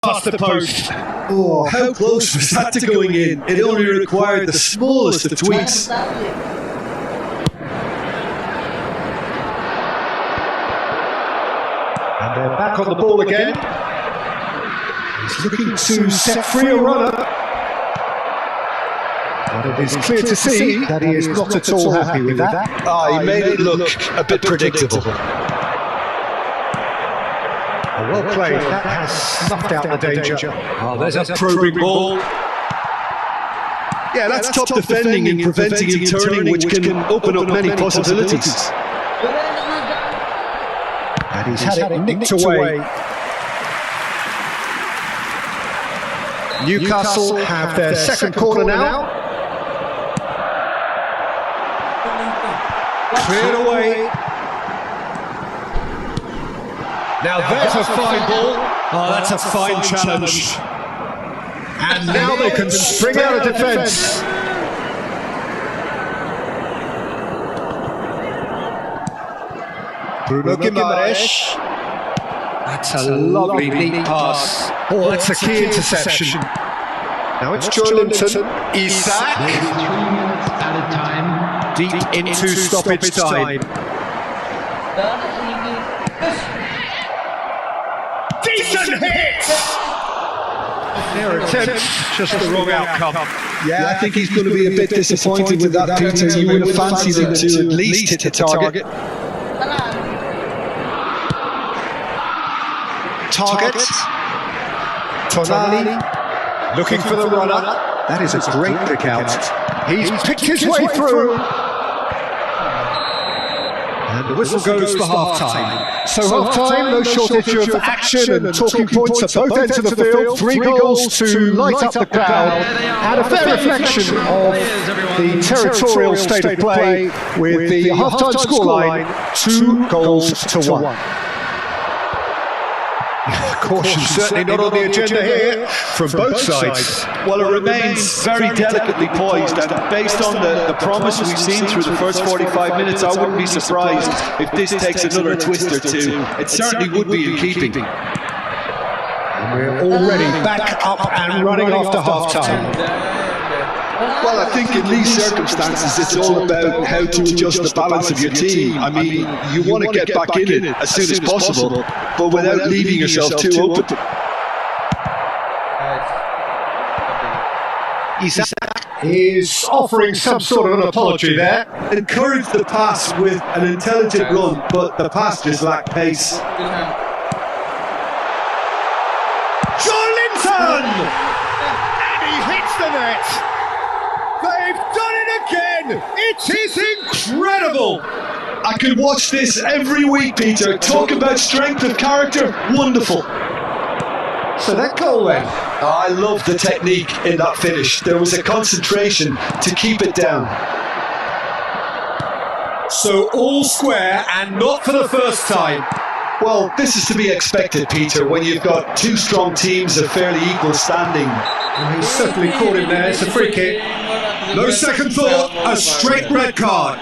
past the post. Oh, how close was that to going in? It only required the smallest of tweaks. And they're back on the ball again. He's looking to set free a runner. But it is clear to see that he is not at all happy with that. He made it look a bit predictable. Well played, that has snuffed out the danger. Oh, there's a probing ball. Yeah, that's top defending and preventing him turning, which can open up many possibilities. And he's had it nicked away. Newcastle have their second corner now. Cleared away. Now there's a fine ball. Oh, that's a fine challenge. And now they can spring out of defence. Bruno Guimaraes. That's a lovely neat pass. Oh, that's a key interception. Now it's Joelinton. Isak. 3 minutes at a time. Deep into stoppage time. Decent hit! Their attempt, just the wrong outcome. Yeah, I think he's going to be a bit disappointed with that, Peter. You would have fancied him to at least hit the target. Target. Tonali looking for the runner. That is a great pick out. He's picked his way through. And the whistle goes for half-time. So half-time, no shortage of action and talking points at both ends of the field. 3 goals to light up the crowd, and a fair reflection of the territorial state of play with the half-time scoreline, 2 goals to 1. Caution certainly not on the agenda here from both sides. Well, it remains very delicately poised, and based on the promise we've seen through the first 45 minutes, I wouldn't be surprised if this takes another twist or two. It certainly would be in keeping. And we're already back up and running after half-time. Well, I think in these circumstances it's all about how to adjust the balance of your team. I mean, you want to get back in it as soon as possible, but without leaving yourself too open. Isak is offering some sort of an apology there. Encourage the pass with an intelligent run, but the pass just lacked pace. Joelinton! And he hits the net! They've done it again! It is incredible! I could watch this every week, Peter. Talk about strength of character. Wonderful. So that goal then? I love the technique in that finish. There was a concentration to keep it down. So all square and not for the first time. Well, this is to be expected, Peter, when you've got 2 strong teams of fairly equal standing. And he's certainly caught him there. It's a free kick. No second thought, a straight red card.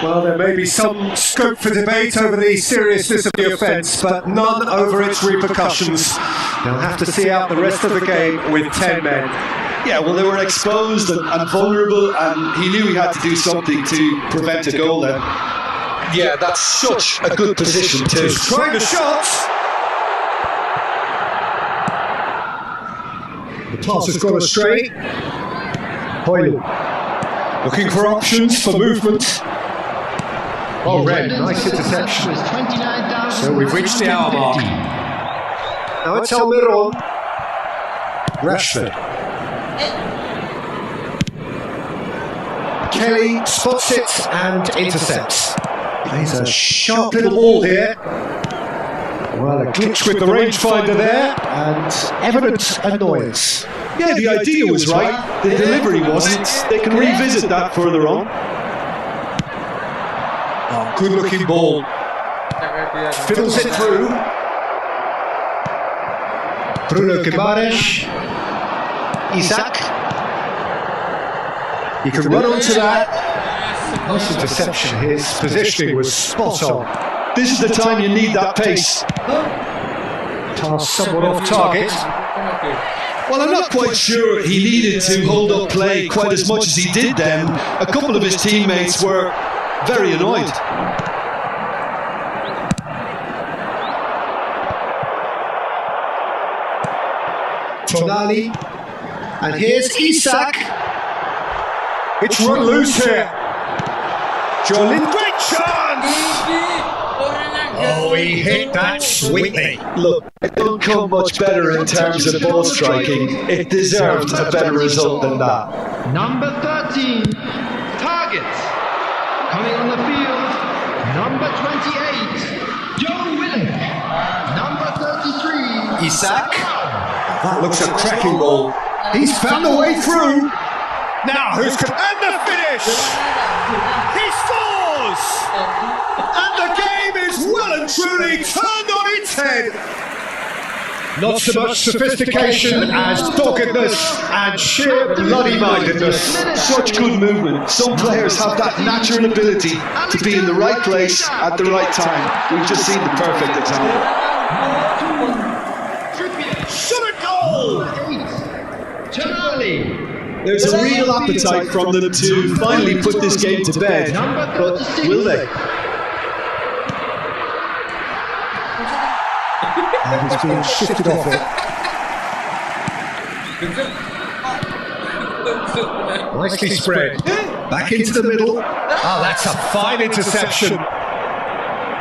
Well, there may be some scope for debate over the seriousness of the offence, but none over its repercussions. They'll have to see out the rest of the game with 10 men. Yeah, well, they were exposed and vulnerable, and he knew he had to do something to prevent a goal then. Yeah, that's such a good position too. Trying the shots. The pass has gone astray. Hoyle looking for options for movement. Oh, red, nice interception. So we've reached the hour mark. Now it's Almiron. Rashford. Kelly spots it and intercepts. Plays a sharp little ball here. Well, a glitch with the rangefinder there, and evident annoyance. Yeah, the idea was right, the delivery wasn't. They can revisit that further on. Oh, good looking ball. Fiddles it through. Bruno Guimaraes. Isak. He can run onto that. Nice interception. His positioning was spot on. This is the time you need that pace. pass somewhat off target. Well, I'm not quite sure he needed to hold up play quite as much as he did then. A couple of his teammates were very annoyed. Tonali, and here's Isak. It's run loose here. Jolin, great chance! Oh, he hit that sweetly. Look, it don't come much better in terms of ball striking. It deserved a better result than that. Number 13, target. Coming on the field, number 28, Joe Willock. Number 33, Isak. That looks a cracking ball. He's found a way through. Now who's going and the finish? He scores! And the game is well and truly turned on its head. Not so much sophistication as doggedness and sheer bloody-mindedness. Such good movement. Some players have that natural ability to be in the right place at the right time. We've just seen the perfect example. Shot a goal! Tonali. There's a real appetite from them to finally put this game to bed, but will they? And he's being shifted off it. Nicely spread. Back into the middle. Oh, that's a fine interception.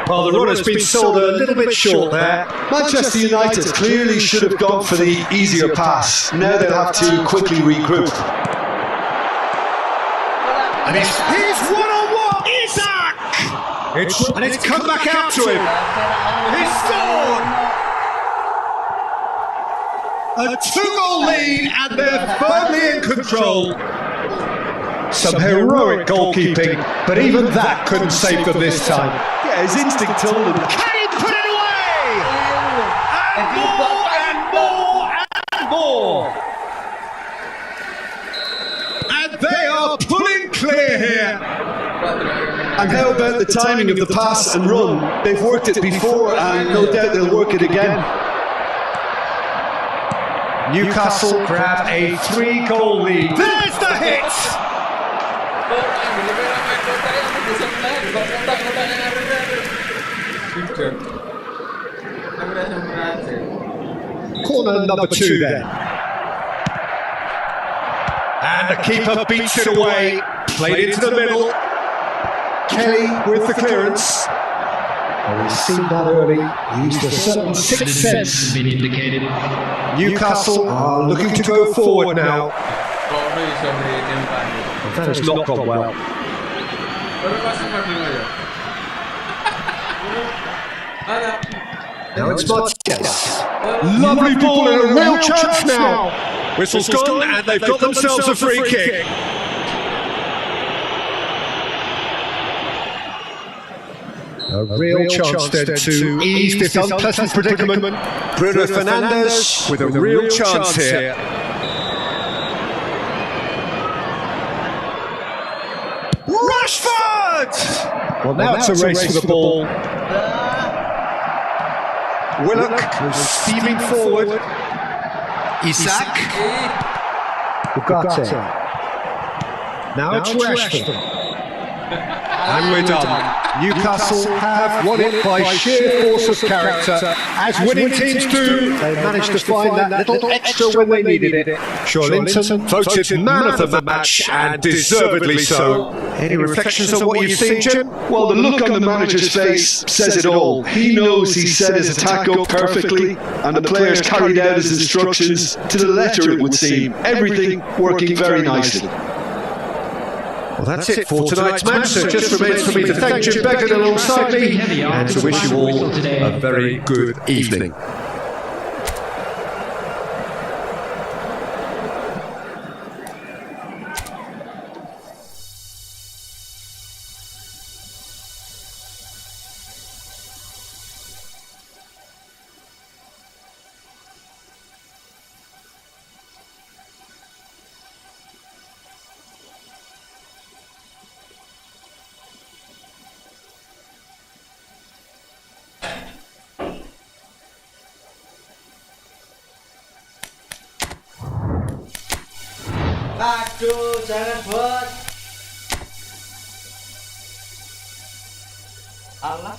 Well, the runner's been sold a little bit short there. Manchester United clearly should have gone for the easier pass. Now they'll have to quickly regroup. And he's one-on-one! Isak! And it's come back out to him. He's scored! A 2-goal lead, and they're firmly in control. Some heroic goalkeeping, but even that couldn't save them this time. Yeah, his instinct told him. Can he put it away? And more and more and more. And they are pulling clear here. And how about the timing of the pass and run? They've worked it before, and no doubt they'll work it again. Newcastle grab a 3-goal lead. There's the hit! Corner number 2 then. And the keeper beats it away. Played into the middle. Kelly with the clearance. Oh, he's seen that early. Used a certain sixth sense. Been indicated. Newcastle are looking to go forward now. That has not gone well. Now it's Martinez. Lovely ball and a real chance now. Whistle's gone and they've got themselves a free kick. A real chance then to ease this unpleasant predicament. Bruno Fernandes with a real chance here. Rashford! Well, now it's a race for the ball. Willock is steaming forward. Isak. Ugarte. Now it's Rashford. And we're done. Newcastle have won it by sheer force of character, as winning teams do. They managed to find that little extra when they needed it. Joelinton voted man of the match, and deservedly so. Any reflections on what you've seen, Jim? Well, the look on the manager's face says it all. He knows he set his attack up perfectly, and the players carried out his instructions to the letter, it would seem. Everything working very nicely. Well, that's it for tonight's match, so it just remains for me to thank Jim Beckett alongside me and to wish you all a very good evening. Aduh, jangan buat. Allah.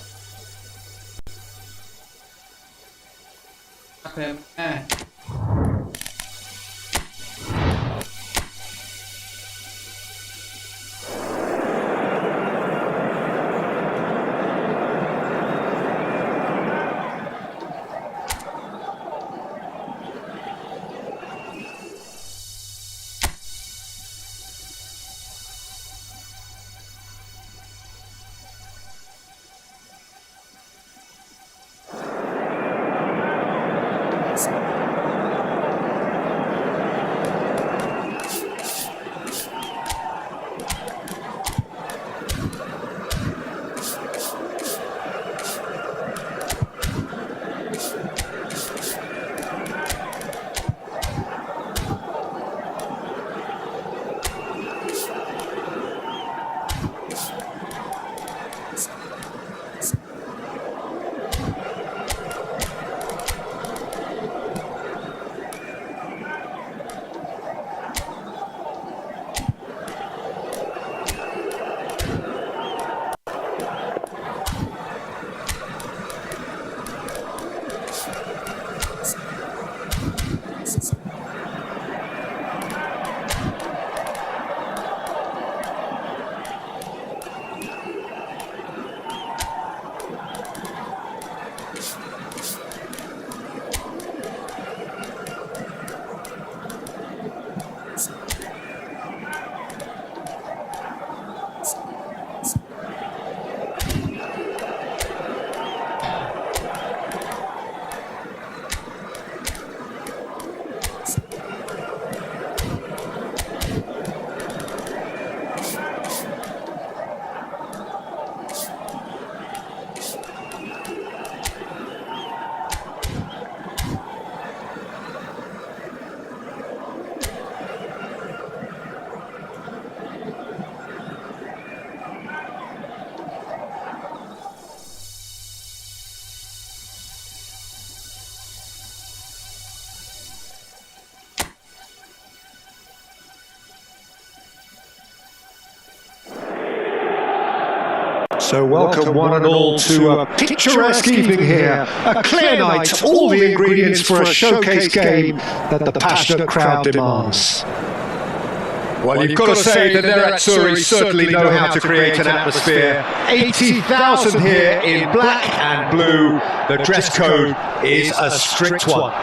So welcome one and all to a picturesque evening here, a clear night, all the ingredients for a showcase game that the passionate crowd demands. Well, you've got to say that they're at Surrey certainly know how to create an atmosphere. 80,000 here in black and blue. The dress code is a strict one.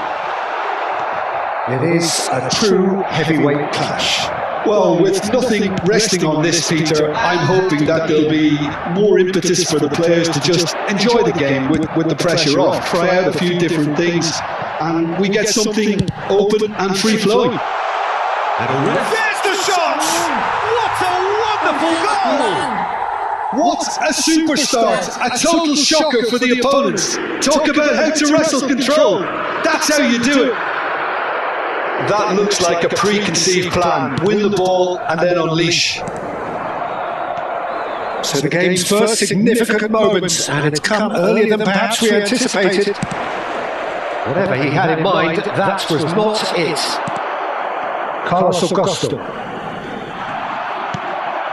It is a true heavyweight clash. Well, with nothing resting on this, Peter, I'm hoping that there'll be more impetus for the players to just enjoy the game with the pressure off, try out a few different things, and we get something open and free-flowing. There's the shot! What a wonderful goal! What a super start, a total shocker for the opponents. Talk about how to wrestle control. That's how you do it. That looks like a preconceived plan. Win the ball and then unleash. So the game's first significant moments, and it's come earlier than perhaps we anticipated. Whatever he had in mind, that was not it. Carlos Augusto.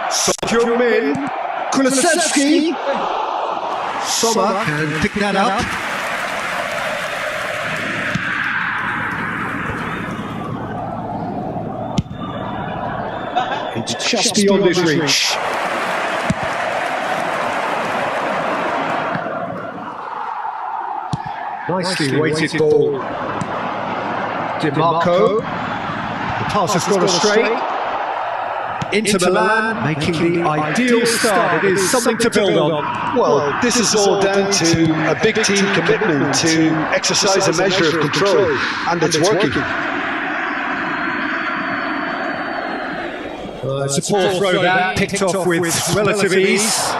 Sergio Min. Kulusevski. Sommer can pick that up. It's just beyond his reach. Nicely weighted ball. DiMarco. The pass has gone astray. Inter Milan making the ideal start. It is something to build on. Well, this is all down to a big team commitment to exercise a measure of control, and it's working. It's a poor throw that, picked off with relative ease.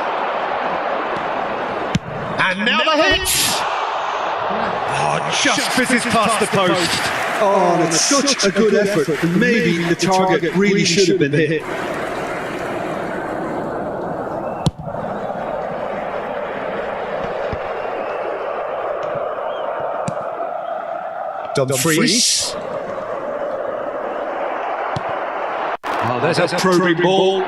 And now the hit! Oh, just fizzes past the post. Oh, it's such a good effort. Maybe the target really should have been hit. Dumfries. Oh, there's a probing ball.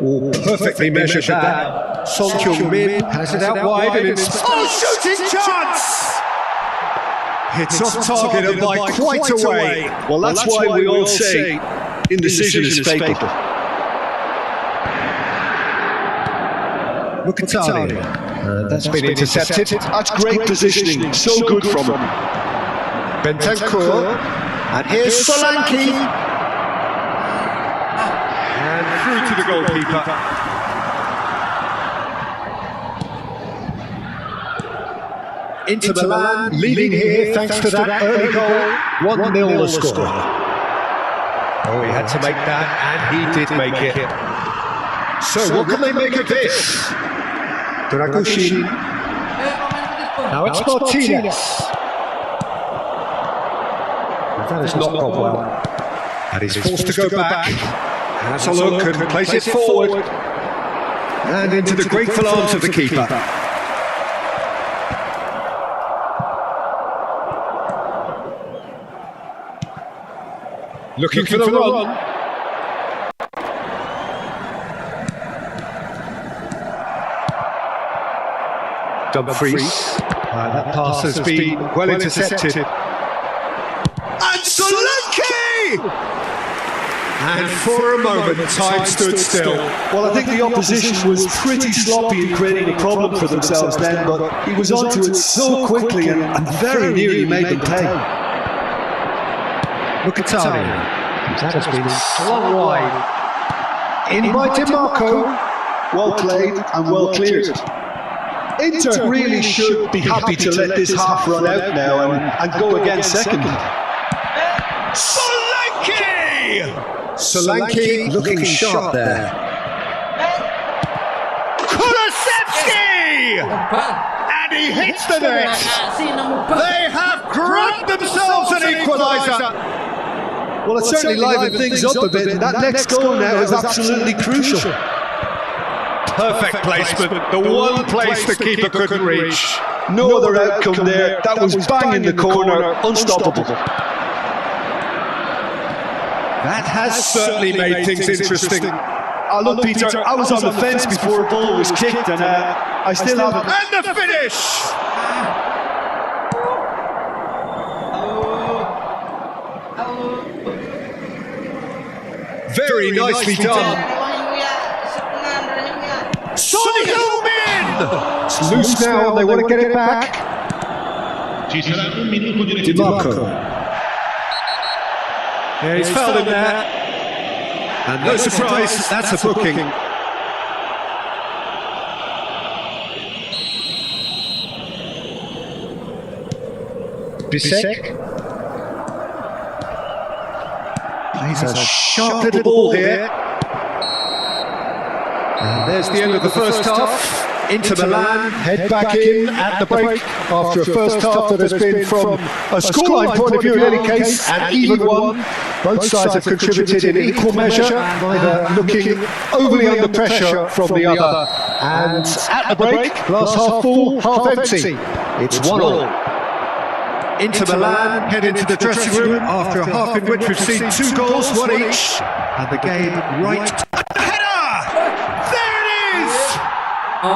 Oh, perfectly measured that. Son Heung-min has it out wide and it's... Oh, shooting chance! It's off target and by quite a way. Well, that's why we all say indecision is fatal. Look at Tani. That's been intercepted. That's great positioning. So good from him. Bentancur. And here's Solanke. And through to the goalkeeper. Inter Milan leading here thanks to that early goal. 1-0 the score. Oh, he had to make that, and he did make it. So, what can they make of this? Dragushin. Now it's Martinez. That has not gone well. And he's forced to go back. Has a look and plays it forward. And into the grateful arms of the keeper. Looking for the run. Dumfries. That pass has been well intercepted. And Solanke! And for a moment, time stood still. Well, I think the opposition was pretty sloppy in creating a problem for themselves then, but he was onto it so quickly and very nearly made them pay. Look at Tani. That has been slung wide. In by DiMarco. Well played and well cleared. Inter really should be happy to let this half run out now and go again second. Solanke! Solanke looking sharp there. Kulusevski! And he hits the net. They have grabbed themselves an equaliser. Well, it certainly livened things up a bit, and that next goal now is absolutely crucial. Perfect placement, the one place the keeper couldn't reach. No other outcome there, that was bang in the corner, unstoppable. That has certainly made things interesting. Look, Peter, I was on the fence before a ball was kicked, and I still haven't... And the finish! Very nicely done. Son Heung-min! It's loose now and they want to get it back. DiMarco. Yeah, he's fouled him there. And no surprise, that's a booking. Bisek. Plays a sharp little ball here. And there's the end of the first half. Inter Milan head back in at the break after a first half that has been, from a scoreline point of view in any case, an even one. Both sides have contributed in equal measure, neither looking overly under pressure from the other. And at the break, glass half full, half empty. It's 1-1. Inter Milan head into the dressing room after a half in which we've seen 2 goals, 1 each, and the game right. Header! There it is!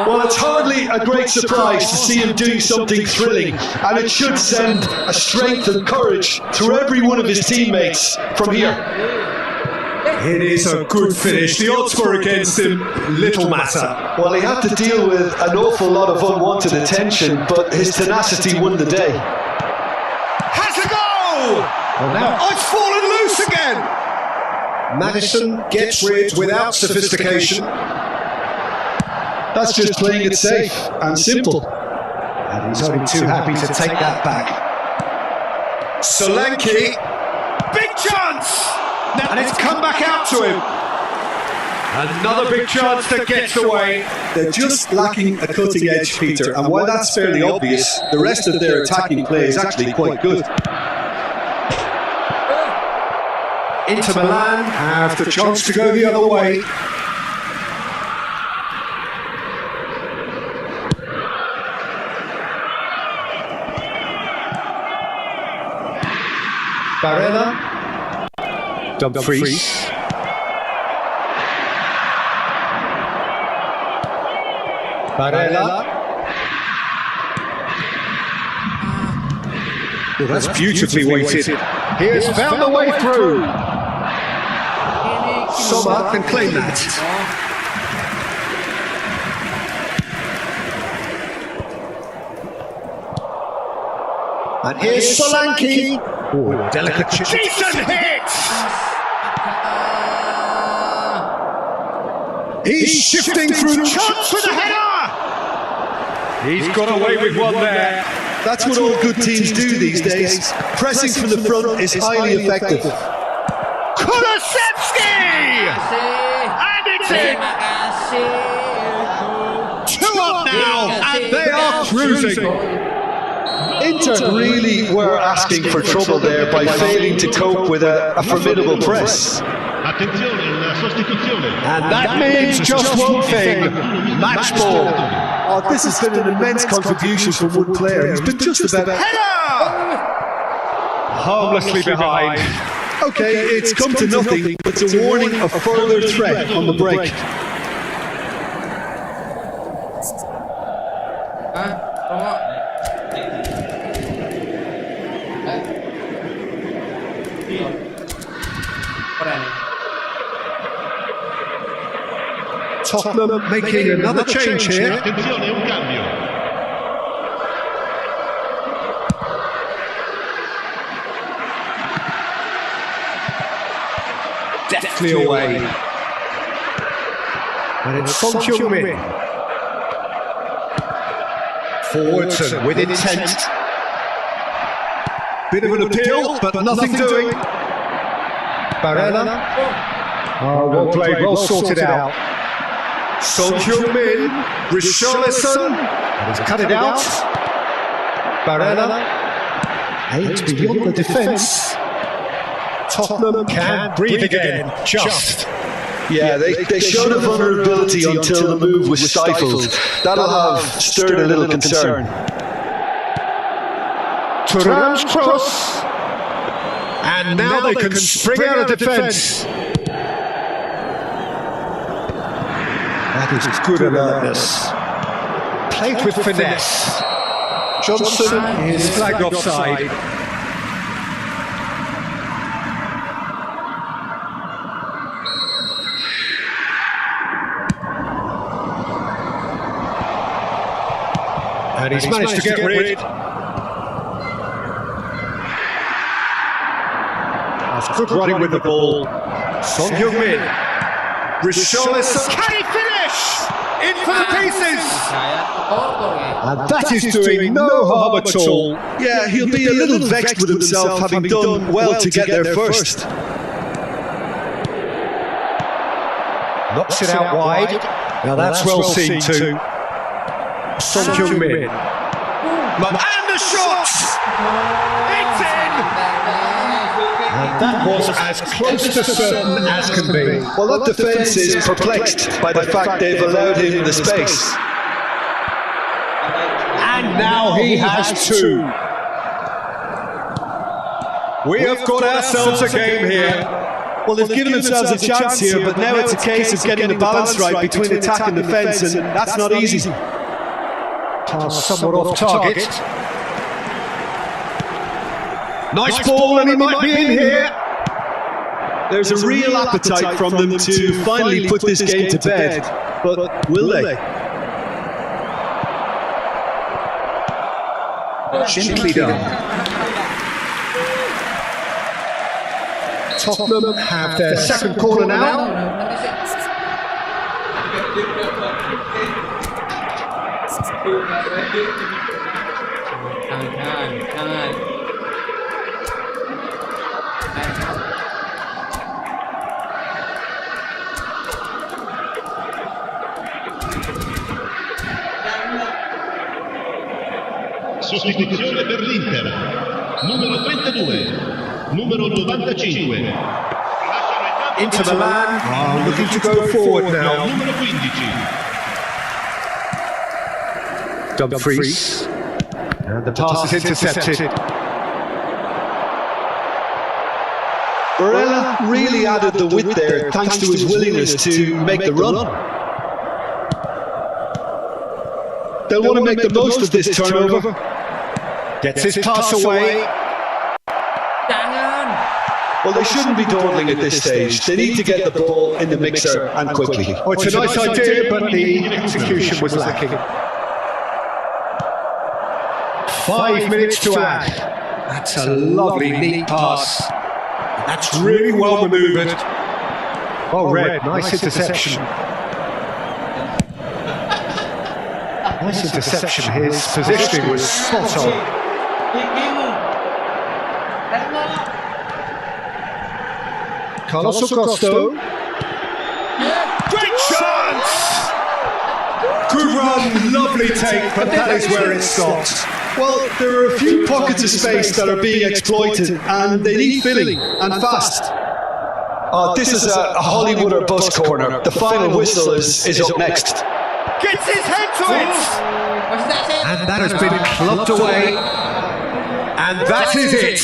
Well, it's hardly a great surprise to see him doing something thrilling, and it should send a strength and courage through every one of his teammates from here. It is a good finish. The odds were against him, little matter. Well, he had to deal with an awful lot of unwanted attention, but his tenacity won the day. Has a goal! Well, now it's fallen loose again. Madison gets rid without sophistication. That's just playing it safe and simple. And he's only too happy to take that back. Solanke, big chance! And it's come back out to him. Another big chance that gets away. They're just lacking a cutting edge, Peter, and while that's fairly obvious, the rest of their attacking play is actually quite good. Inter Milan have the chance to go the other way. Bareng. Dumfries. Bareng. Well, that's beautifully weighted. He has found a way through. Sommer can claim that. And here's Solanke. Oh, delicate chip. Decent hit! He's shifting through chance with a header! He's got away with one there. That's what all good teams do these days. Pressing from the front is highly effective. Kulusevski! And it's in! 2 up now, and they are cruising. Inter really were asking for trouble there by failing to cope with a formidable press. And that means just one thing, match ball. Oh, this has been an immense contribution from one player. He's been just about... Header! Harmlessly behind. Okay, it's come to nothing, but it's a warning of further threat on the break. Tottenham making another change here. Deftly away. And it's Son Heung-min. Forwards and with intent. Bit of an appeal, but nothing doing. Bareng. Oh, well played, well sorted out. Son Heung-min, Richarlison, and he's cut it out. Bareng, 8 beyond the defence. Tottenham can breathe again, just. Yeah, they showed a vulnerability until the move was stifled. That'll have stirred a little concern. Thuram's cross, and now they can spring out of defence. That is good alertness. Played with finesse. Johnson is flagged offside. And he's managed to get rid. That's good running with the ball. Son Heung-min. Richarlison. Can he finish? In for the pieces! And that is doing no harm at all. Yeah, he'll be a little vexed with himself having done well to get there first. Knocks it out wide. Now that's well seen too. Son Heung-min. And the shot! It's in! And that was as close to certain as can be. Well, that defence is perplexed by the fact they've allowed him the space. And now he has 2. We have got ourselves a game here. Well, they've given themselves a chance here, but now it's a case of getting the balance right between attack and defence, and that's not easy. Pass somewhat off target. Nice ball, and he might be in here. There's a real appetite from them to finally put this game to bed, but will they? Gently done. Tottenham have their second corner now. Sostituzione per l'Inter, numero 32, numero 95. Into Milan, looking to go forward now. Numero 15. Dumfries, and the pass is intercepted. Barella really added the width there thanks to his willingness to make the run. They'll want to make the most of this turnover. Gets his pass away. Well, they shouldn't be dawdling at this stage. They need to get the ball in the mixer and quickly. Oh, it's a nice idea, but the execution was lacking. 5 minutes to add. That's a lovely, neat pass. That's really well manoeuvred. Oh, Red, nice interception. Nice interception. His positioning was spot on. Carlos Augusto. Great chance! Good run, lovely take, but that is where it stops. Well, there are a few pockets of space that are being exploited and they need filling, and fast. This is a Hollywood or bust corner. The final whistle is up next. Gets his head to it! And that has been clubbed away. And that is it.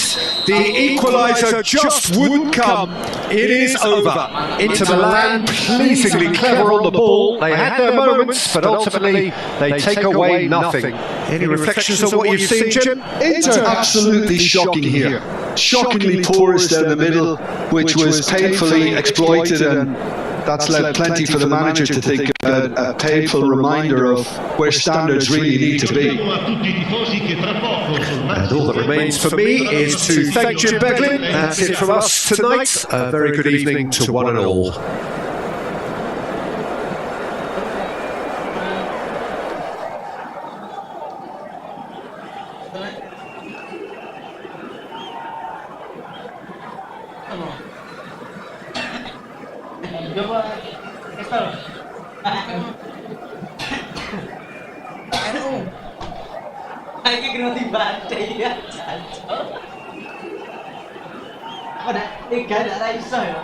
The equaliser just wouldn't come. It is over. Inter Milan pleasingly clever on the ball. They had their moments, but ultimately they take away nothing. Any reflections on what you've seen, Jim? Inter absolutely shocking here. Shockingly porous down the middle, which was painfully exploited, and that's led plenty for the manager to think about a painful reminder of where standards really need to be. And all that remains for me is to thank Jim Beglin. That's it from us tonight. A very good evening to one and all. Hai cái nó thì bạn chạy á, có đấy, đi cái đã đây sợi rồi.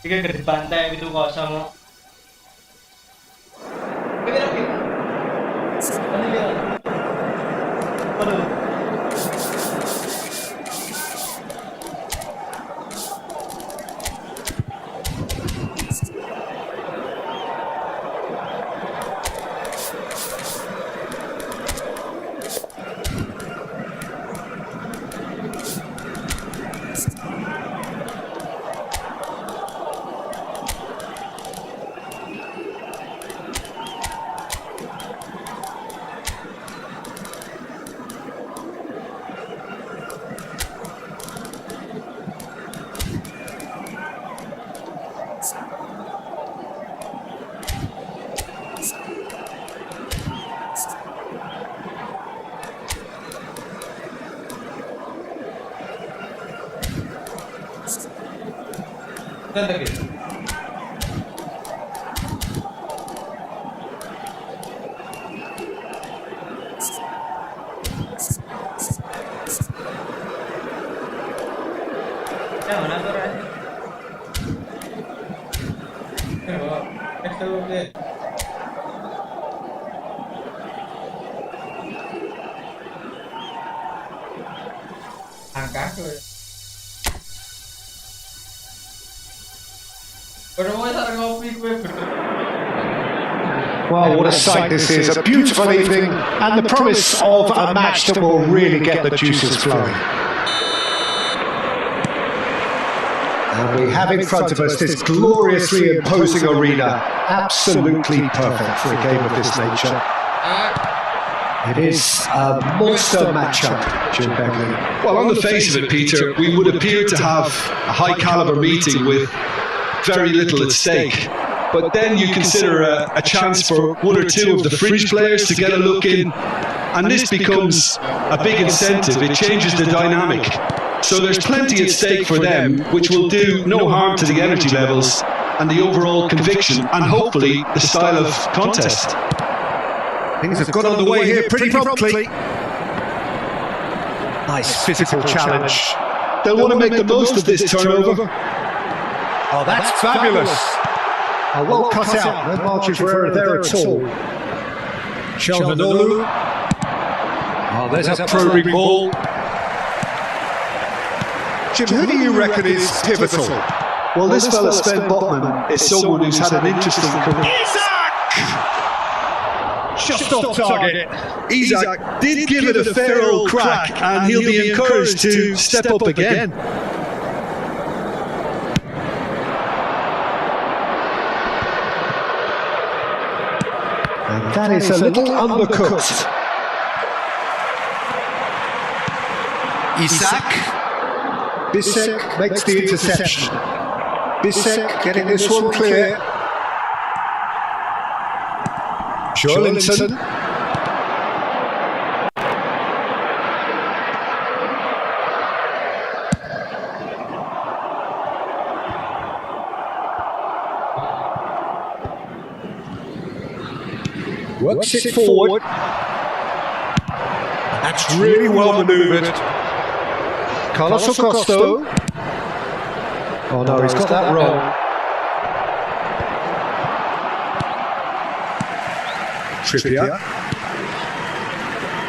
Tiga ke pantai itu kosong. Bagaimana gitu? Mana dia? Aduh. Tanda gitu. Ya mana tuh Ran? Itu deh. Angkat tuh. Well, what a sight this is. A beautiful evening and the promise of a match that will really get the juices flowing. And we have in front of us this gloriously imposing arena. Absolutely perfect for a game of this nature. It is a monster matchup, Jim Beglin. Well, on the face of it, Peter, we would appear to have a high-caliber meeting with very little at stake. But then you consider a chance for one or two of the fringe players to get a look in, and this becomes a big incentive. It changes the dynamic. So there's plenty at stake for them, which will do no harm to the energy levels and the overall conviction and hopefully the style of contest. Things have got underway here pretty promptly. Nice physical challenge. They'll want to make the most of this turnover. Oh, that's fabulous. Oh, well cut out. No margins were there at all. Shalmanolu. Oh, there's a probing ball. Jim, who do you reckon is pivotal? Well, this fella, Sven Botman, is someone who's had an interesting career. Just off target. Isak did give it a fair old crack, and he'll be encouraged to step up again. And that is a little undercooked. Isak. Bissek makes the interception. Bissek getting this one clear. Joelinton. Works it forward. That's really well manoeuvred. Carlos Augusto. Oh no, he's got that wrong. Trippier.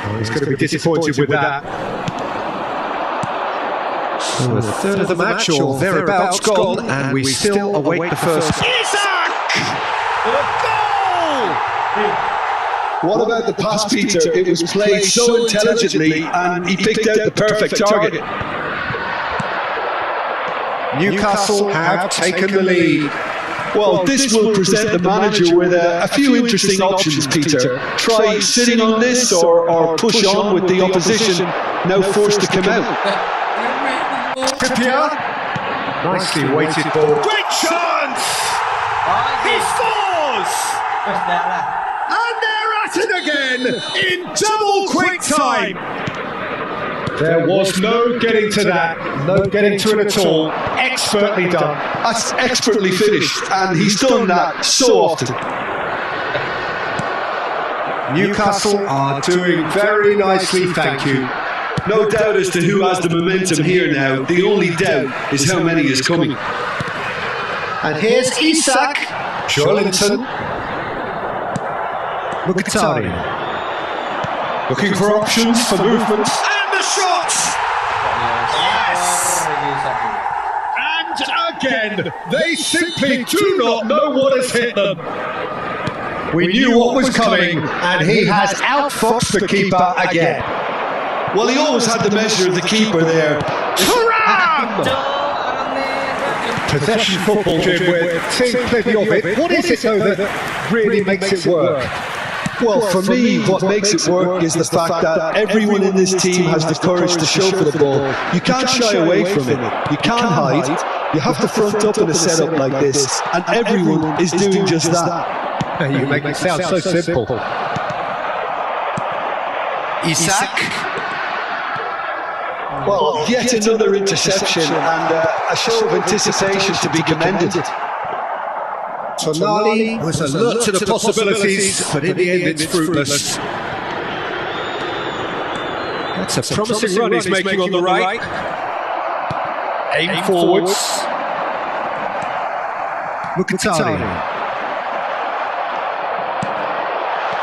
Oh, he's going to be disappointed with that. So a third of the match or thereabouts gone, and we still await the first. Isak! Goal! What about the pass, Peter? It was played so intelligently, and he picked out the perfect target. Newcastle have taken the lead. Well, this will present the manager with a few interesting options, Peter. Try sitting on this or push on with the opposition, now forced to come out. Trippier. Nicely weighted ball. Great chance! He scores! And they're at it again in double quick time. There was no getting to that, no getting to it at all. Expertly done. That's expertly finished, and he's done that so often. Newcastle are doing very nicely, thank you. No doubt as to who has the momentum here now. The only doubt is how many is coming. And here's Isak. Joelinton. Mkhitaryan. Looking for options for movement. And the shot! Yes! And again, they simply do not know what has hit them. We knew what was coming, and he has outfoxed the keeper again. Well, he always had the measure of the keeper there. Thuram! Possession football, Jim, with team plenty of it. What is it, though, that really makes it work? Well, for me, what makes it work is the fact that everyone in this team has the courage to show for the ball. You can't shy away from it. You can't hide. You have to front up in a setup like this, and everyone is doing just that. You make it sound so simple. Isak. Well, yet another interception and a show of anticipation to be commended. Tonali was alert to the possibilities, but in the end it's fruitless. That's a promising run he's making on the right. Aim forwards. Mkhitaryan.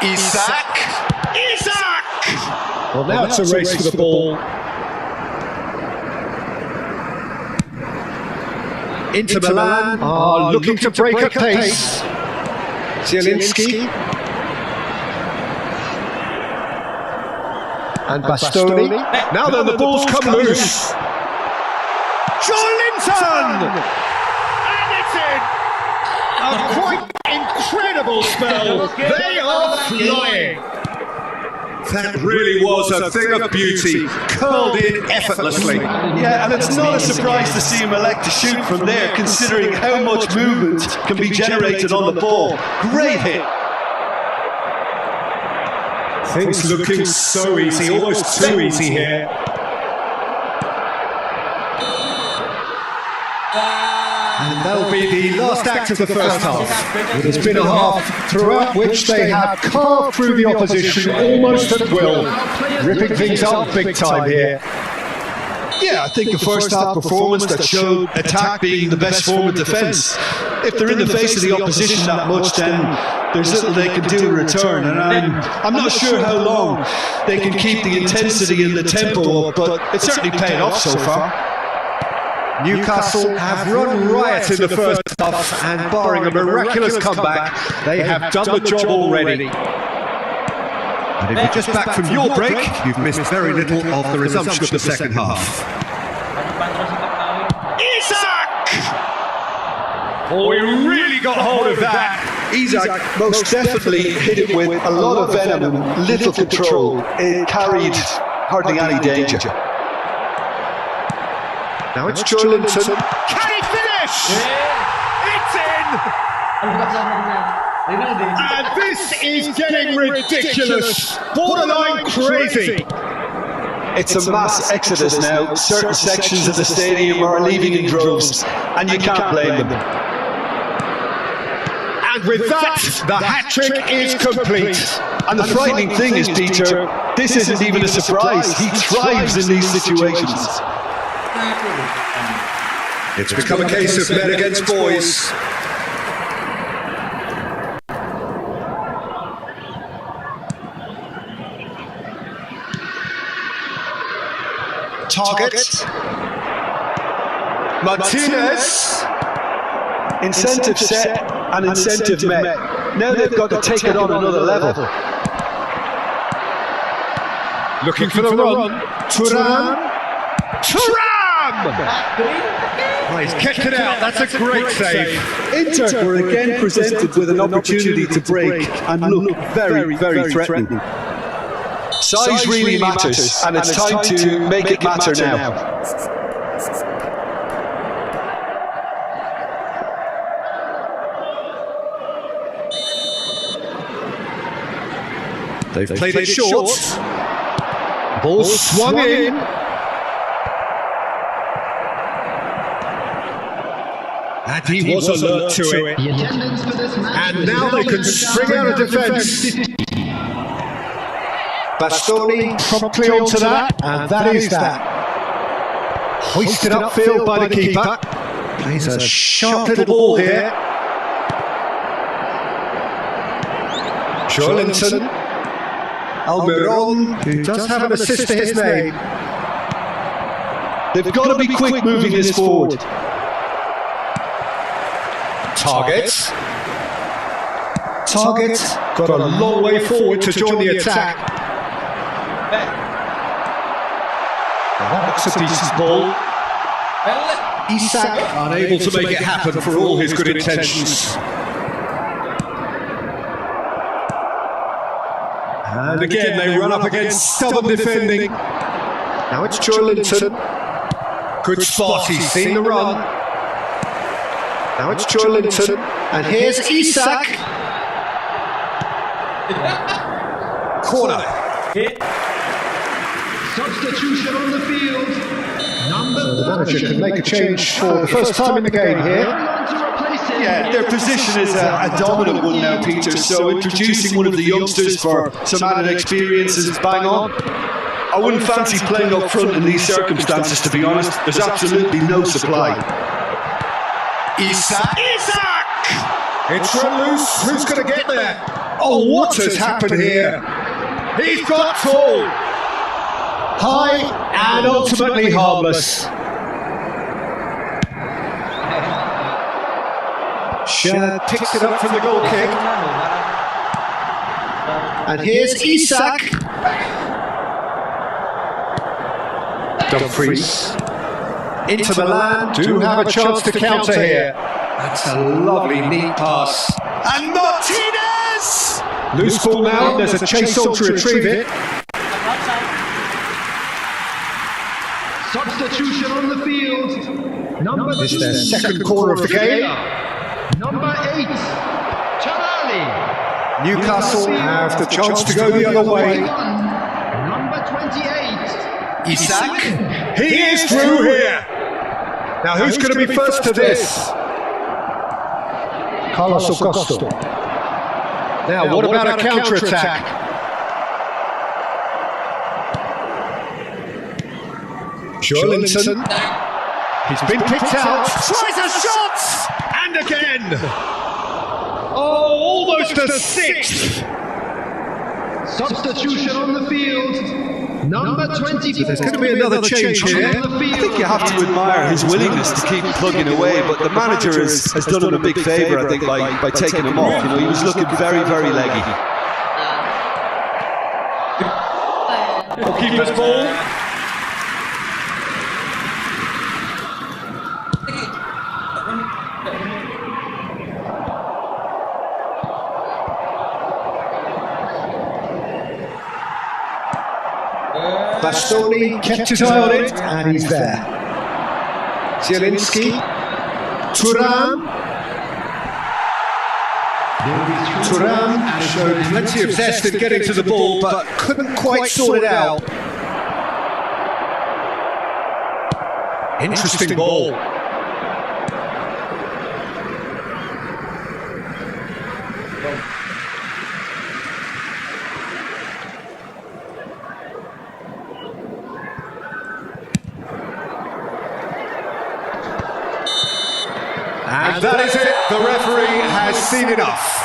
Isak. Well, now it's a race for the ball. Inter Milan are looking to break at pace. Zielinski. And Bastoni. Now then, the ball's come loose. Joelinton! And it's in! A quite incredible spell. They are flying. That really was a thing of beauty, curled in effortlessly. Yeah, and it's not a surprise to see him elect to shoot from there, considering how much movement can be generated on the ball. Great hit. Things looking so easy, almost too easy here. that'll be the last act of the first half. It has been a half throughout which they have carved through the opposition almost at will, ripping things up big time here. Yeah, I think a first half performance that showed attack being the best form of defence. If they're in the face of the opposition that much, then there's little they can do in return. And I'm not sure how long they can keep the intensity and the tempo up, but it's certainly paid off so far. Newcastle have run riot in the first half, and barring a miraculous comeback, they have done the job already. And if you're just back from your break, you've missed very little of the resumption of the second half. Isak! Oh, he really got hold of that. Isak most definitely hit it with a lot of venom and little control. It carried hardly any danger. Now it's Joelinton. Can he finish? It's in! And this is getting ridiculous. Borderline crazy. It's a mass exodus now. Certain sections of the stadium are leaving in droves, and you can't blame them. And with that, the hat-trick is complete. And the frightening thing is, Peter, this isn't even a surprise. He thrives in these situations. It's become a case of men against boys. Target. Martinez. Incentive set and incentive met. Now they've got to take it on another level. Looking for the run. Thuram. Oh, he's kept it out. That's a great save. Inter were again presented with an opportunity to break and look very, very threatening. Size really matters, and it's time to make it matter now. They've played it short. Ball swung in. And he was alert to it. And now they can spring out of defence. Bastoni promptly onto that, and that is that. Hoisted upfield by the keeper. Plays a sharp little ball here. Joelinton. Almiron, who does have an assist to his name. They've got to be quick moving this forward. Target got a long way forward to join the attack. That's a decent ball. Isak unable to make it happen for all his good intentions. And again they run up against stubborn defending. Now it's Joelinton. Good spot, he's seen the run. Now it's Joelinton, and here's Isak. Corner. Substitution on the field. The manager can make a change for the first time in the game here. Yeah, their position is a dominant one now, Peter, so introducing one of the youngsters for some added experience is bang on. I wouldn't fancy playing up front in these circumstances, to be honest. There's absolutely no supply. Isak! It's run loose. Who's going to get there? Oh, what has happened here? He's got full. High and ultimately harmless. Shad picks it up from the goal kick. And here's Isak. Dumfries. Inter Milan do have a chance to counter here. That's a lovely neat pass. And Martinez! Loose ball now, there's a chase on to retrieve it. Substitution on the field. Number This is their second corner of the game. Number 8, Charlie. Newcastle have the chance to go the other way. Number 28, Isak. He is through here. Now who's going to be first to this? Carlos Augusto. Now, what about a counter-attack? Joelinton. He's been picked out. Tries a shot! And again! Oh, almost a sixth! Substitution on the field. Number 24. There's going to be another change here. I think you have to admire his willingness to keep plugging away, but the manager has done him a big favour, I think, by taking him off. You know, he was looking very, very leggy. Keeper's ball. Bastoni kept his eye on it, and he's there. Zielinski. Thuram. Thuram showed plenty of zest in getting to the ball, but couldn't quite sort it out. Interesting ball. And that is it. The referee has seen enough.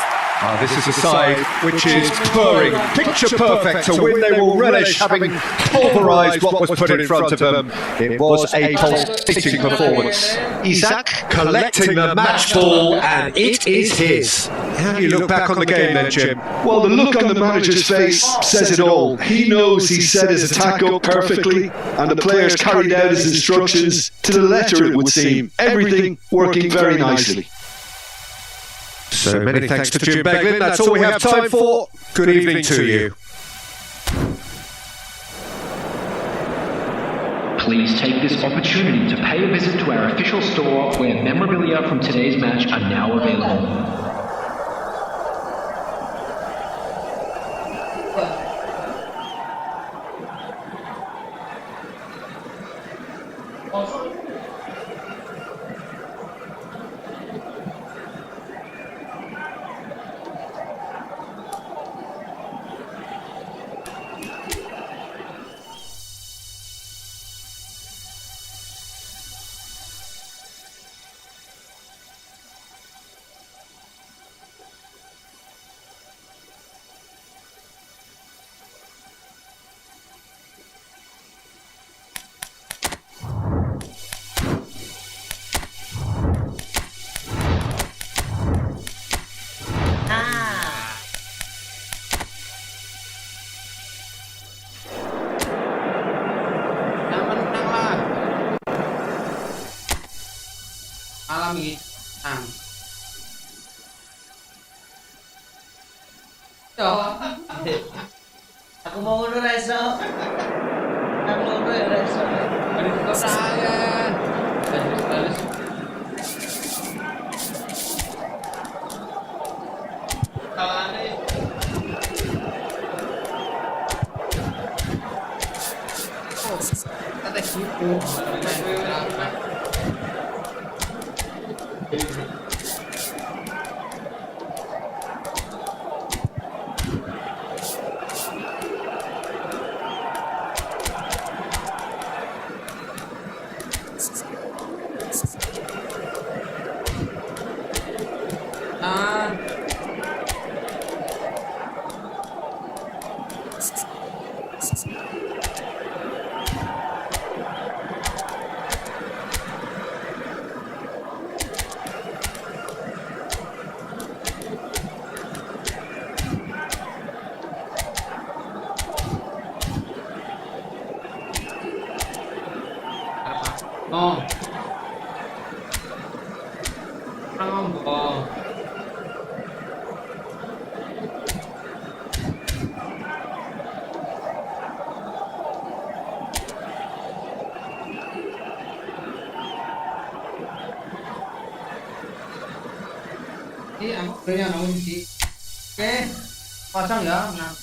This is a side which is purring, picture perfect to win. They will relish having pulverised what was put in front of them. It was a pulsating performance. Isaac collecting the match ball, and it is his. How do you look back on the game then, Jim? Well, the look on the manager's face says it all. He knows he set his attack up perfectly, and the players carried out his instructions to the letter, it would seem. Everything working very nicely. So many thanks to Jim Beglin. That's all we have time for. Good evening to you. Please take this opportunity to pay a visit to our official store where memorabilia from today's match are now available. Aku mau ngundur Reso. Aku mau ngundur Reso. Dari kau saya. Balis. Kawane. Oh, kata gitu. Oh. Ini aku yang namun di. Oke, pasang ya. Nah.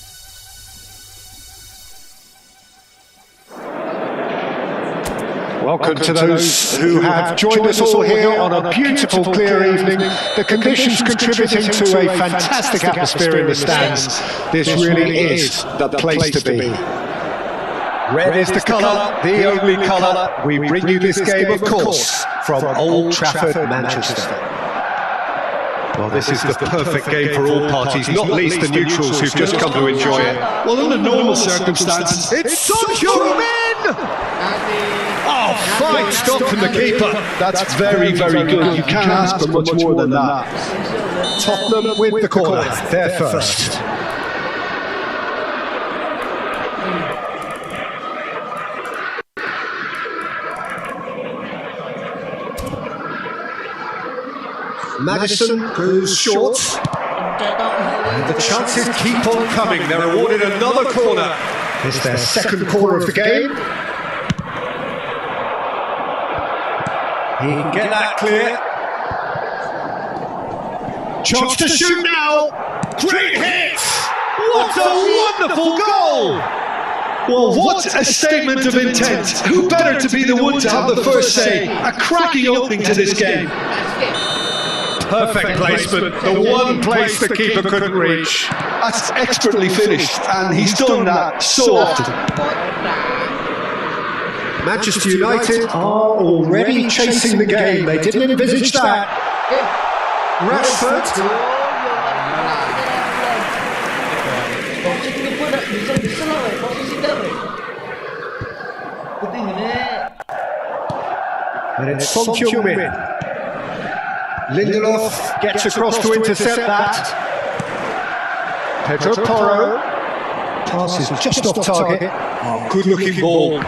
Welcome to those who have joined us all here on a beautiful, clear evening. The conditions contributing to a fantastic atmosphere in the stands. This really is the place to be. Red is the colour, the only colour. We bring you this game, of course, from Old Trafford, Manchester. Well, this is the perfect game for all parties, not least the neutrals who've just come to enjoy it. Well, under normal circumstances, It's Son Heung-min! Oh, fine stop from the keeper. that's very, very good. You can't ask for much more than that. Tottenham with the corner. They're first. Maddison goes short. And the chances keep on coming. They're awarded another corner. It's their second corner of the game. He can get that clear. Chance to shoot now. Great hit! What a wonderful goal! Well, what a statement of intent. Who better to be the one to have the first say? A cracking opening to this game. Perfect placement, the one place the keeper couldn't reach. That's expertly finished, and he's done that so often. Manchester United are already chasing the game. They didn't envisage that. Rashford. And it's Son Heung-min. Lindelof gets across to intercept that. Pedro Porro. Pass is just off target. Oh, good looking ball.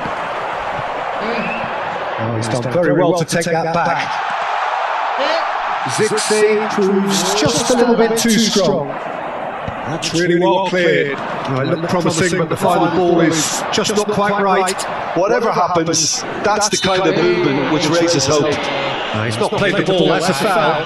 Oh, he's done very well to take that back. Zixi proves just a little bit too strong. That's really well cleared. Oh, it looked promising, but the final ball is just not quite right. Whatever happens, that's the kind of movement which raises hope. No, he's not played the ball, that's a foul.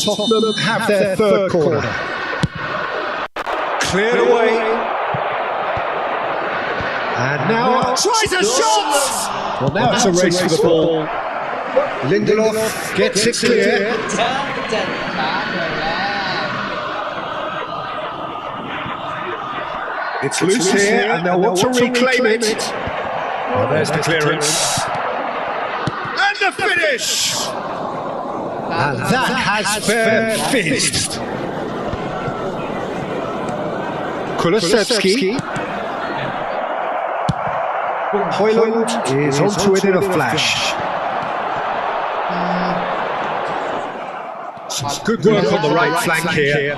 Tottenham have their third corner. Cleared away. And now tries a shot! Well, now it's a race for the ball. Lindelof gets it clear. It's loose here, and they'll want to reclaim it. Well, there's the clearance. And the finish! And that has fair finished. Kulusevski. Højlund is onto it in a flash. Some good work on the right flank here.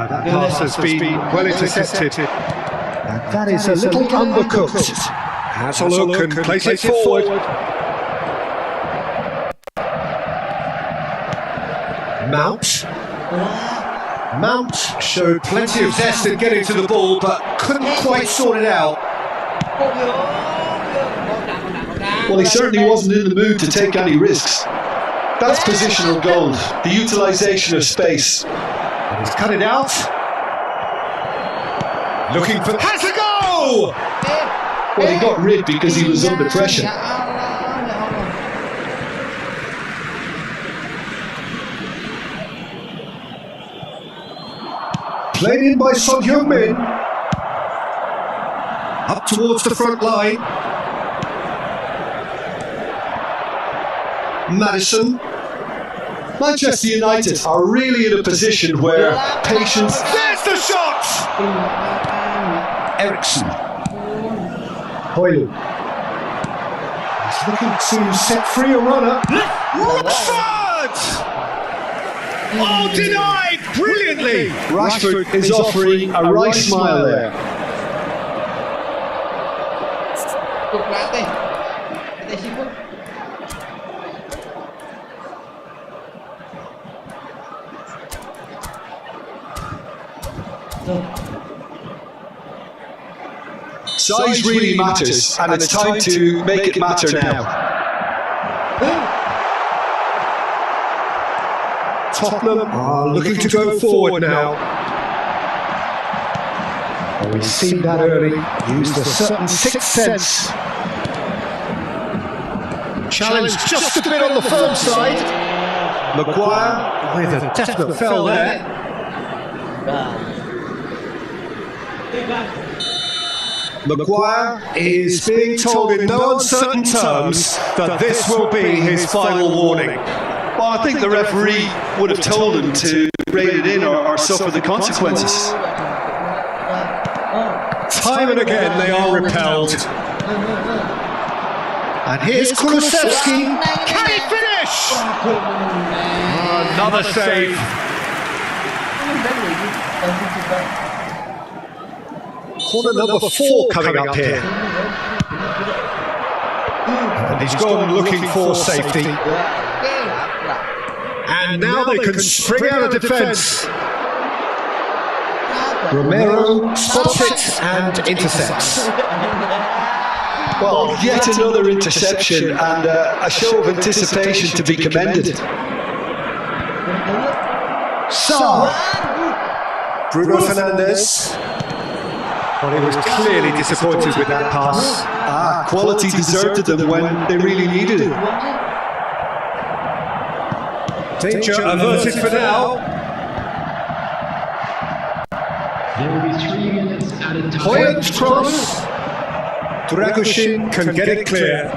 That pass has been well intercepted. And that is a little undercooked. Has a look and plays it forward. Mount showed plenty of zest in getting to the ball, but couldn't quite sort it out. Well, he certainly wasn't in the mood to take any risks. That's positional gold, the utilisation of space. And he's cut it out. Looking for... Has a goal! Well, he got rid because he was under pressure. Played in by Son Heung-min. Up towards the front line. Maddison. Manchester United are really in a position where patience... There's the shot! Eriksson. Højlund. He's looking to set free a runner. Rashford! Oh, denied brilliantly! Rashford is offering a right smile there. Size really matters, and it's time to make it matter now. Tottenham are looking to go forward now. Well, we've seen that early, used a certain sixth sense. Challenge just a bit on the firm side. Maguire with a definite fell there. Maguire is being told in no uncertain terms that this will be his final warning. Well, I think the referee would have told him to rein it in or suffer the consequences. Time and again they are repelled. And here's Kulusevski. Can he finish? Another save. Corner number 4 coming up here. And he's gone looking for safety. And now they can spring out of defence. Romero spots it and intercepts. Well, yet another interception and a show of anticipation to be commended. Sarr. Bruno Fernandes. Well, he was clearly disappointed with that pass. Quality deserted them when they really needed it. Danger averted for now. There will be 3 minutes added time. Hoyt's cross. Dragoshin can get it clear.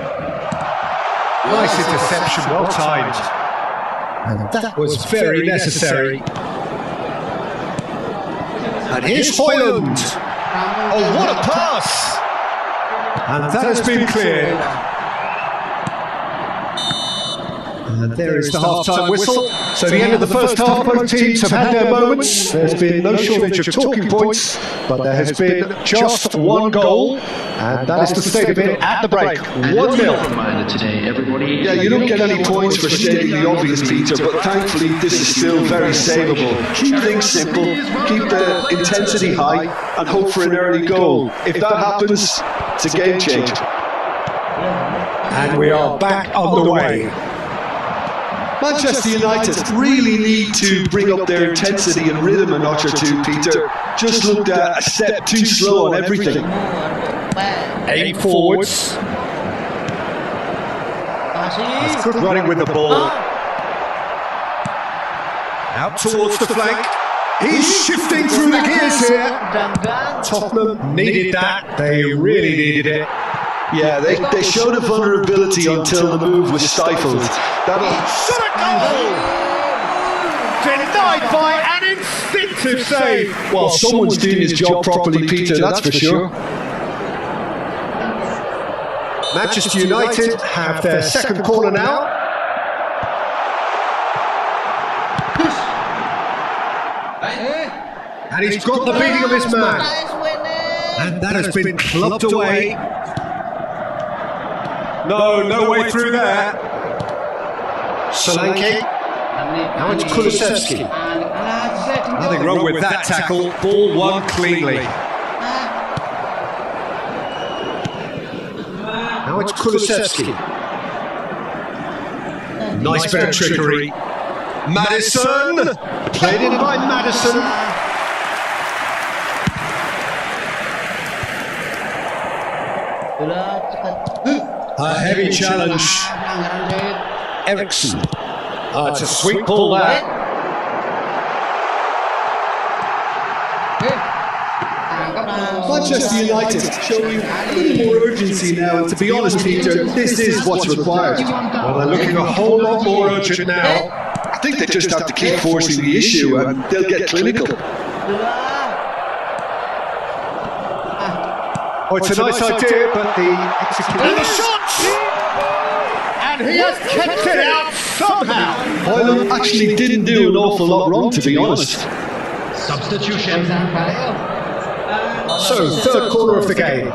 Nice interception, well timed. And that was very necessary. And here's Højlund. Oh, what a pass! And that has been cleared. And there is the half-time whistle. So the end of the first half, both teams have had their moments. There's been no shortage of talking points, but there has been just one goal, and that is the state of it at the break. 1-0. Reminder today, everybody. Yeah, you don't get any points for stating the obvious, Peter, but thankfully this is still very savable. Keep things simple, keep the intensity high, and hope for an early goal. If that happens, it's a game changer. And we are back underway. Manchester United really need to bring up their intensity and rhythm a notch or two, Peter. Just looked a step too slow on everything. Aim forwards. That's good running with the ball. Out towards the flank. He's shifting through the gears here. Tottenham needed that. They really needed it. Yeah, they showed a vulnerability until the move was stifled. Shot a goal! Denied by an instinctive save. Well, someone's doing his job properly, Peter, that's for sure. Manchester United have their second corner now. And he's got the beating of his man. And that has been clubbed away. No way through there. Solanke. Now it's Kulusevski. Nothing wrong with that tackle. Ball won cleanly. Now it's Kulusevski. Nice bit of trickery. Maddison. Played in by Maddison. A heavy challenge. Eriksson. It's a sweet ball there. Manchester United showing a little more urgency now, and to be honest, Peter, this is what's required. Well, they're looking a whole lot more urgent now. I think they just have to keep forcing the issue and they'll get clinical. Oh, it's a nice idea, but the execution... And the shot! And he has kept it out somehow! Højlund actually didn't do an awful lot wrong, to be honest. Substitution. So, third corner of the game.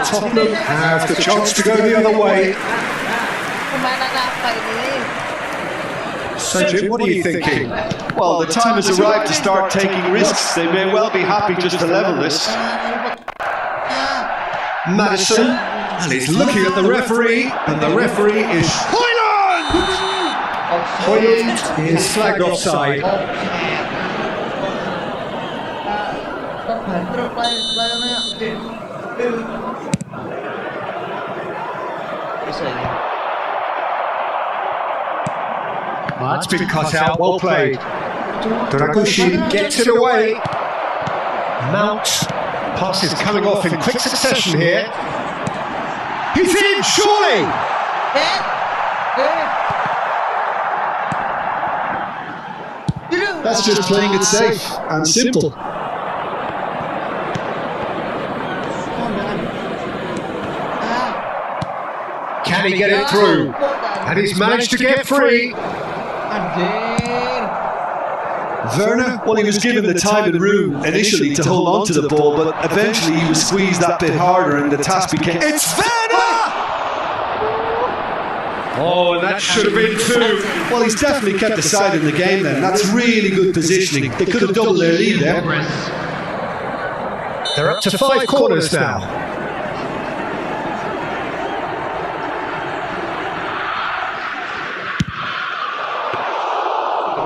Tottenham have the chance to go the other way. So, Jim, what are you thinking? Well, the time has arrived to start taking risks. They may well be happy just to level this. Madison, and he's looking at the referee, and the referee is Hoyland! Hoyland is flagged offside. That's been cut out, well played. Dragusin gets it away. Mount, passes coming off in quick succession here. He's in, surely! That's just playing it safe and simple. Can he get it through? And he's managed to get free. Werner, well, he was given the time and room initially to hold on to the ball, but eventually he was squeezed that bit harder and the task became... It's Werner! Oh, and that should have been two. Well, he's definitely kept the side in the game then. That's really good positioning. They could have doubled their lead there. They're up to 5 corners now.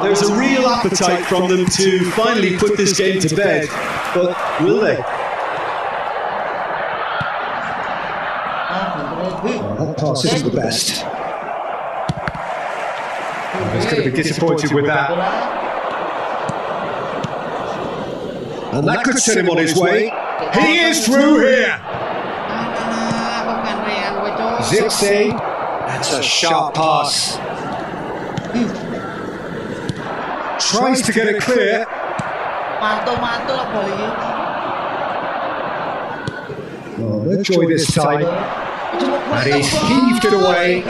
There's a real appetite from them to finally put this game to bed, but will they? That pass isn't the best. He's going to be disappointed with that. And that could send him on his way. He is through here. Zipsy. That's a sharp pass. Tries to get it clear. Oh, no joy this time. And he's heaved it away.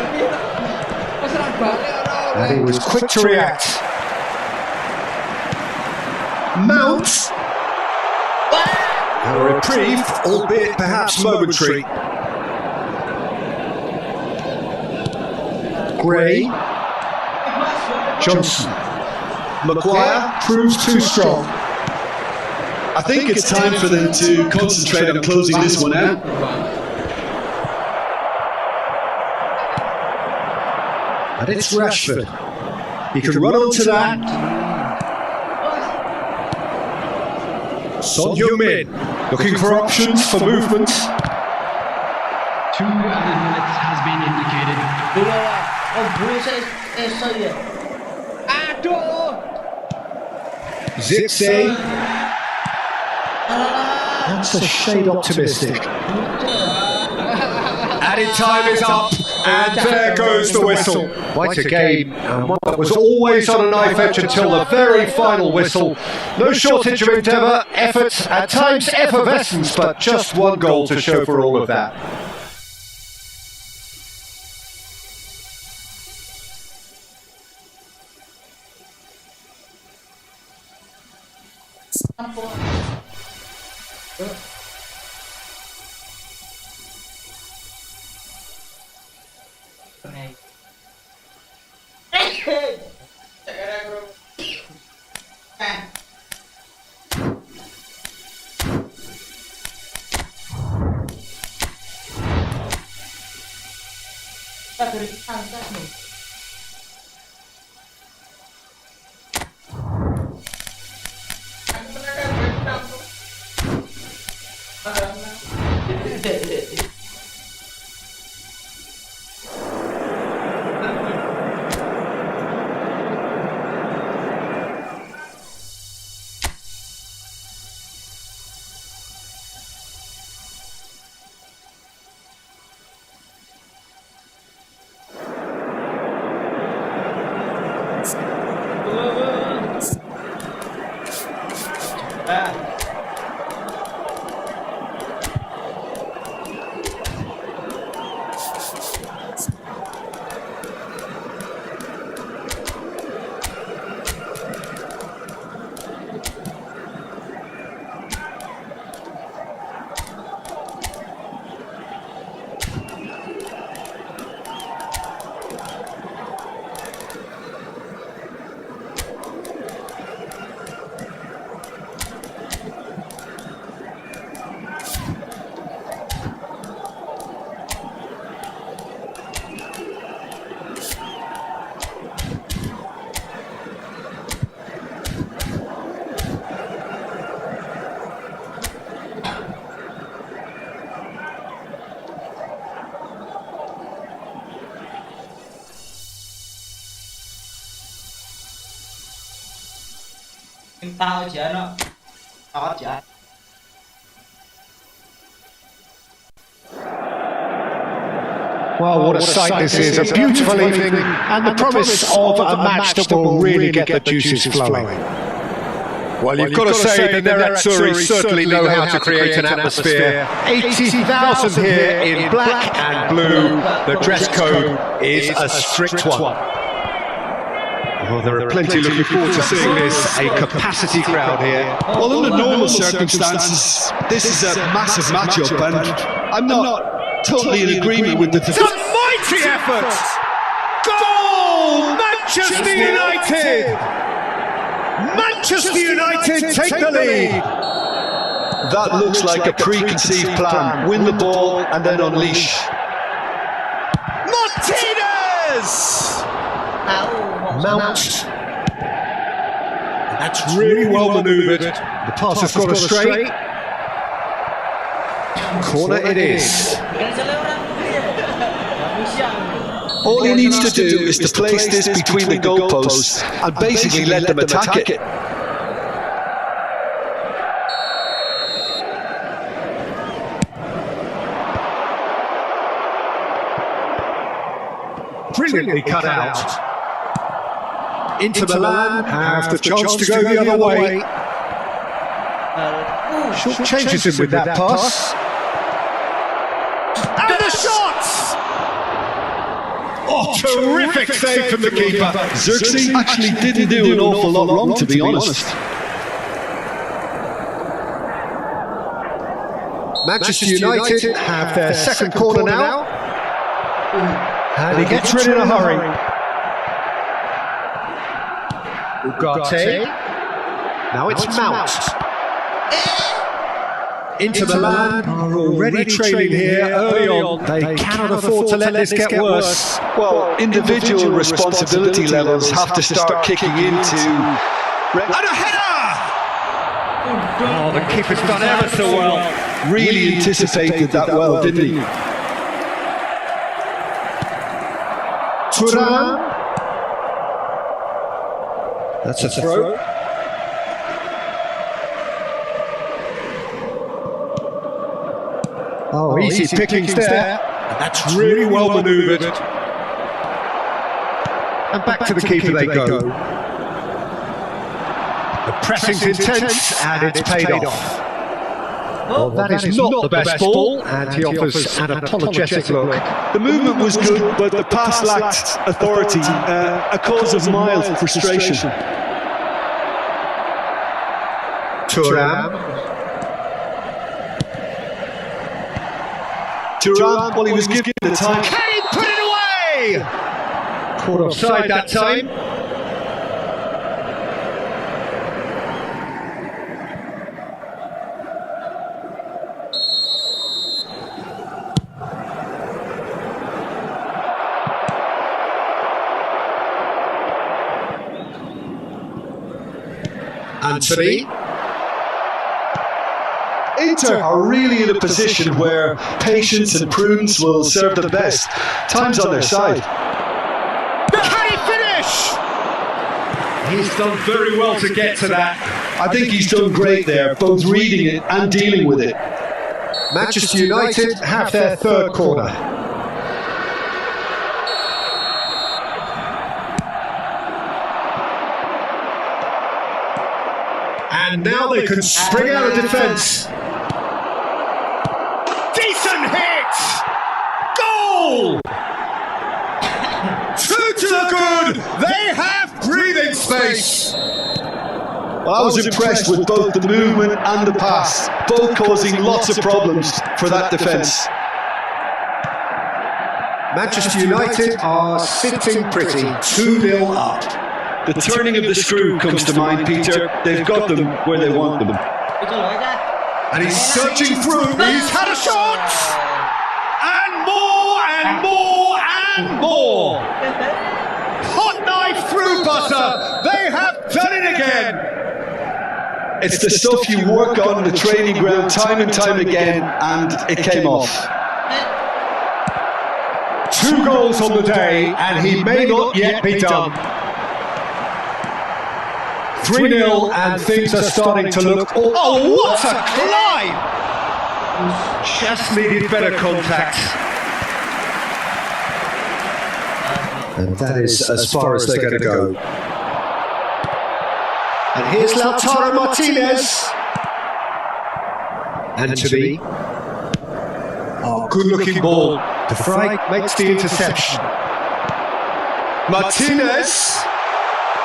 And he was quick to react. Mount. A reprieve, albeit perhaps momentary. Gray. Johnson. Maguire proves too strong. I think it's time for them to concentrate on closing this one out. And it's Rashford. He can run onto that. Son Heung-min looking for options for movement. 2 added minutes has been indicated. Zipsy. That's a shade optimistic. Added time is up, and there goes the whistle. Quite a game, and one that was always on a knife edge until the very final whistle. No shortage of endeavour, effort, at times effervescence, but just one goal to show for all of that. Em tao chứ nó. Đó chứ. Well, what a sight this is. A beautiful evening and the promise of a match that will really get the juices flowing. Well, you've got to say the Nerazzurri certainly know how to create an atmosphere. 80,000 here in black and blue. The dress code is a strict one. Oh, there are plenty looking forward to seeing this. A capacity crowd here. Well, under normal circumstances, this is a massive matchup, and I'm not totally in agreement with the... It's a mighty effort! Goal! Manchester United! Manchester United take the lead! That looks like a preconceived plan. Win the ball and then unleash. Martinez! Mount. That's really well manoeuvred. The pass has got astray. Corner it is. All he needs to do is to place this between the goalposts and basically let them attack it. Brilliantly cut out. Inter Milan have the chance to go the other way. Short changes him with that pass. And the shots! Oh, terrific save from the keeper. Xerxes actually didn't do an awful lot wrong, to be honest. Manchester United have their second corner now. And he gets rid in a hurry. Ugarte. Now it's Mount. Inter Milan are already trailing here early on. They cannot afford to let this get worse. Well, individual responsibility levels have to start kicking into... And a header! Oh, the keeper's done ever so well. Really anticipated that well, didn't he? Thuram. That's a throw. Oh, easy pickings there. That's really well manoeuvred. And back to the keeper they go. The pressing's intense and it's paid off. Well, that is not the best ball, and he offers an apologetic look. The movement was good, but the pass lacked authority, a cause of mild frustration. Thuram. Thuram, well, he was given the time. Can he put it away? Caught offside that time. Anthony. Inter are really in a position where patience and prudence will serve them best. Time's on their side. Can he finish? He's done very well to get to that. I think he's done great there, both reading it and dealing with it. Manchester United have their third corner. And now they can spring out of defence. Decent hit! Goal! Two to the good! They have breathing space! Well, I was impressed with both the movement and the pass, both causing lots of problems for that defence. Manchester United are sitting pretty, 2-0 up. The turning of the screw comes to mind, Peter. They've got them where they want them. And he's searching through. He's had a shot! And more and more and more! Hot knife through butter! They have done it again! It's the stuff you work on the training ground time and time again, and it came off. 2 goals on the day, and he may not yet be done. 3-0 and things are starting to look... Oh, what a climb! Just needed better contact. And that is as far as they're going to go. And here's Lautaro Martinez. Anthony. Oh, good-looking ball. De Vrij makes the interception. Martinez.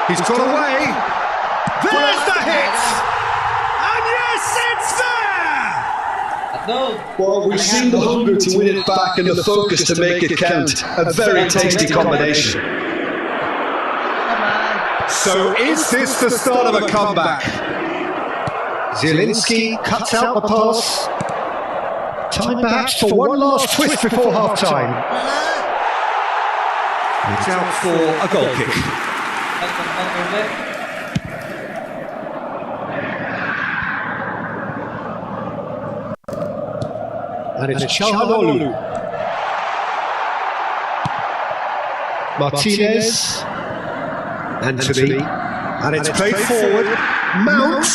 He's got away. There's the hit. And yes, it's there. Go. Well, we've seen the hunger to win it back and the focus to make it count. A very tasty combination. So is this the start of a comeback? Zielinski cuts out the pass. Time perhaps for one last twist before half-time. It's out for a goal kick. And it's Çalhanoğlu. Martinez. Anthony. And it's played forward. Mount.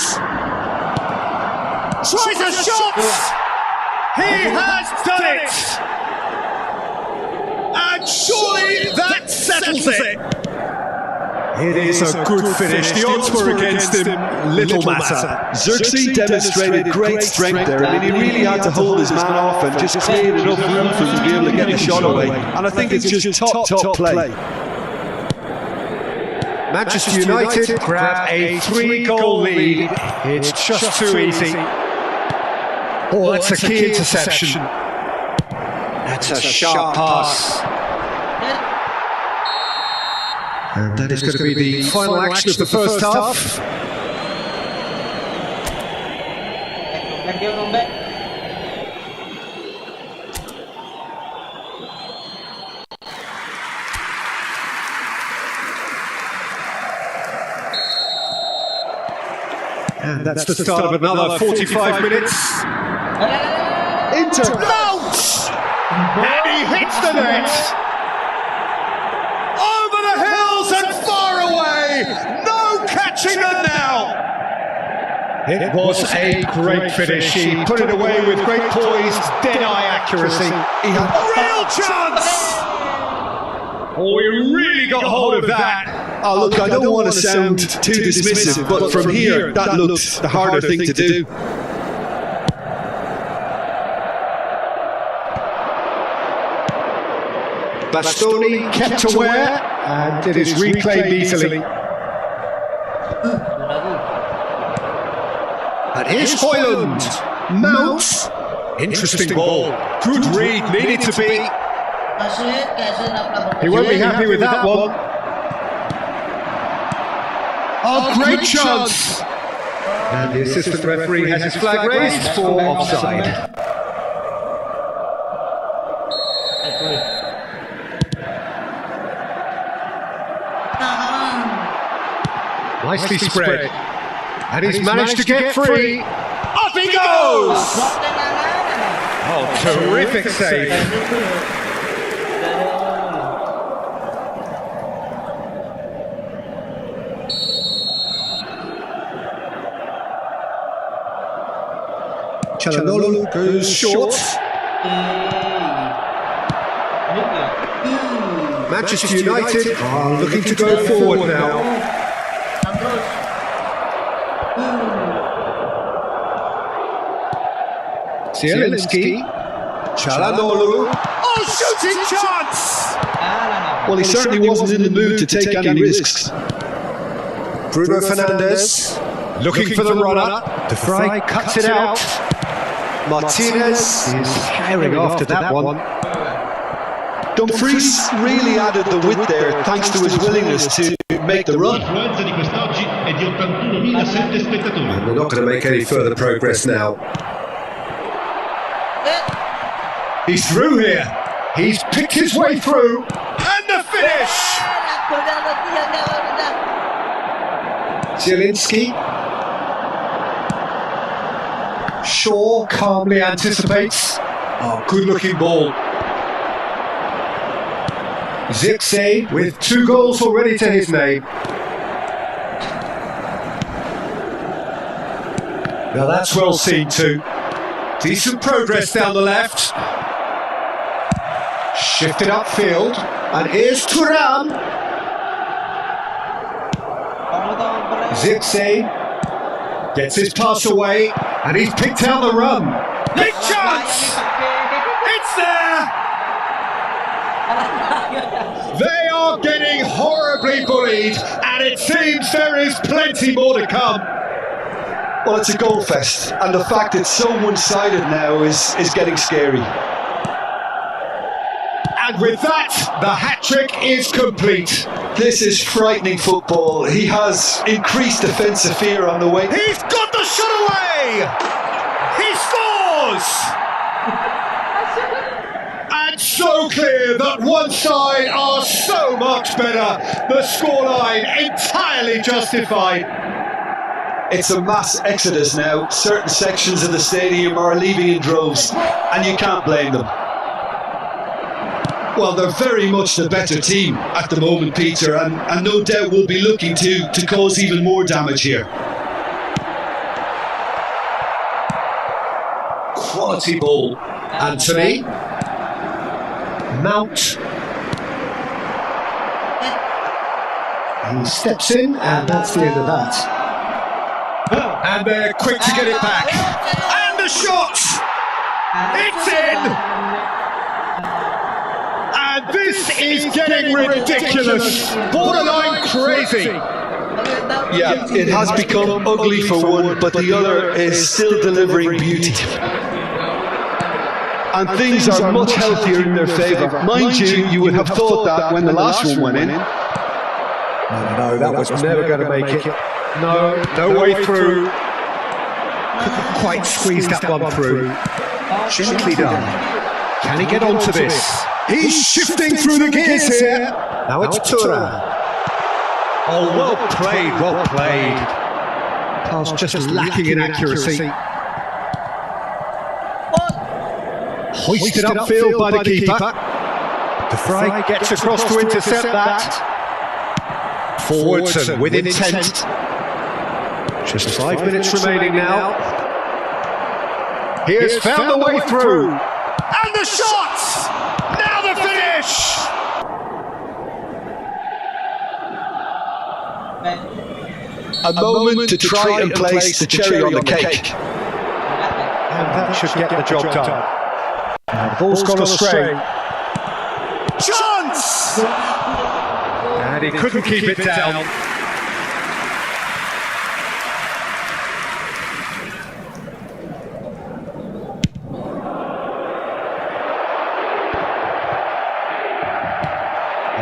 Tries a shot! He has done it! And surely that settles it! It is a good finish. The odds were against him. Little matter. Xerxes demonstrated great strength there. I mean, he really had to hold his man off and just cleared enough room for him to be able to get the shot away. And I think it's just top play. Manchester United grab a 3-goal lead. It's just too easy. Oh, that's a key interception. That's a sharp pass. And that is going to be the final action of the first half. And that's the start of another 45 minutes. Into Mount! And he hits the net! Over the hills and far away! No catching them now! It was a great finish. He put it away with great poise, dead-eye accuracy. He had a real chance! Oh, he really got hold of that. Oh, look, I don't want to sound too dismissive, but from here, that looked the harder thing to do. Bastoni kept aware, and it is reclaimed easily. And here's Højlund. Mount. Interesting ball. Good read, needed to be. He won't be happy with that one. Oh, great chance! And the assistant referee has his flag raised for offside. Nicely spread. And he's managed to get free. Up he goes! Oh, terrific save. Çalhanoğlu goes short. Manchester United are looking to go forward now. Zielinski. Çalhanoğlu. Oh, shooting chance! Well, he certainly wasn't in the mood to take any risks. Bruno Fernandes looking for the runner. De Vrij cuts it out. Martinez is carrying after that one. Dumfries really added the width there thanks to his willingness to make the run. L'affluenza di quest'oggi è di 81.007 spettatori. And we're not going to make any further progress now. He's through here. He's picked his way through. And the finish! Zielinski. Shaw calmly anticipates. Oh, good-looking ball. Zirkzee with 2 goals already to his name. Now that's well seen too. Decent progress down the left. Shifted upfield. And here's Thuram. Zipsey gets his pass away. And he's picked out the run. Big chance! It's there! They are getting horribly bullied, and it seems there is plenty more to come. Well, it's a goal fest, and the fact it's so one-sided now is getting scary. And with that, the hat-trick is complete. This is frightening football. He has increased defensive fear on the way. He's got the shot away! He scores! And so clear that one side are so much better. The scoreline entirely justified. It's a mass exodus now. Certain sections of the stadium are leaving in droves, and you can't blame them. Well, they're very much the better team at the moment, Peter, and no doubt will be looking to cause even more damage here. Quality ball. Anthony. Mount. He steps in, and that's the end of that. And they're quick to get it back. And the shot! It's in! And this is getting ridiculous. Borderline crazy. Yeah, it has become ugly for one, but the other is still delivering beauty. And things are much healthier in their favour. Mind you, you would have thought that when the last one went in. No, that was never going to make it. No way through. Couldn't quite squeeze that one through. Gently done. Can he get onto this? He's shifting through the gears here. Now it's Thuram. Oh, well played. Pass just lacking in accuracy. Hoisted upfield by the keeper. De Vrij gets across to intercept that. Forwards and with intent. Just 5 minutes remaining now. He has found the way through. And the shot! Now the finish! A moment to try and place the cherry on the cake. And that should get the job done. And the ball's gone astray. Chance! And he couldn't keep it down.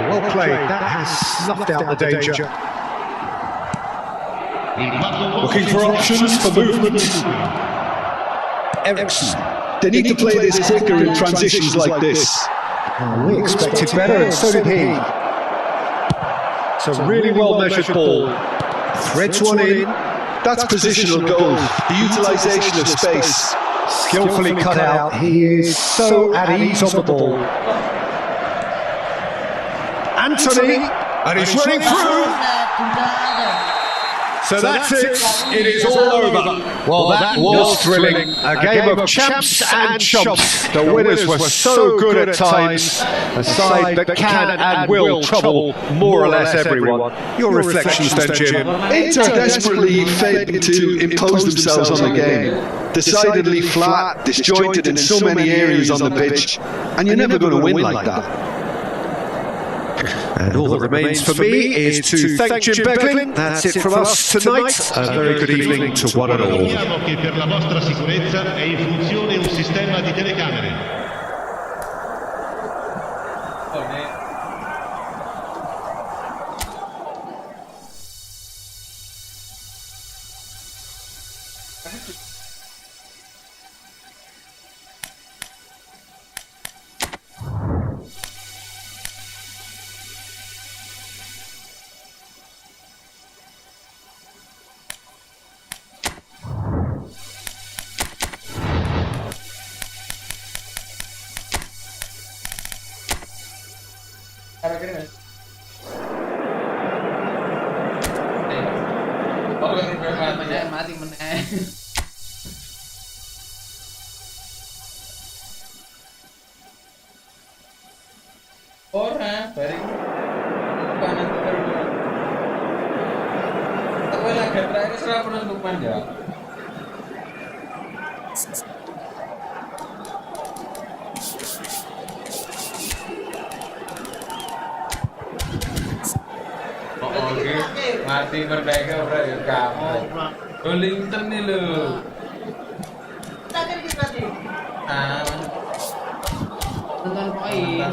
Well played. That has snuffed out the danger. Looking for options for movement. Ericsson. They need to play this quicker in transitions like this. We expected better, and so did he. It's a really well measured ball. Threads one in. That's positional goal. The utilisation of space. Skillfully cut out. He is so at ease on the ball. Anthony, and he's running through. So that's it. It is all over. Well, that was thrilling. A game of champs and chumps. The winners were so good at times. A side that can and will trouble more or less everyone. Your reflections then, Jim? Inter desperately failed to impose themselves on the game. Decidedly flat, disjointed in so many areas on the pitch, and you're never going to win like that. And all that remains for me is to thank Jim Beglin. That's it from us tonight. A very good evening to one and all. Ricordiamo che per la vostra sicurezza è in funzione un sistema di telecamere. Mati meneh. laga terakhir setelah penutupan ya. Oke, mati merdeka bro ya kamu. Wellington nih lo. Tak kita berarti. Nonton poin.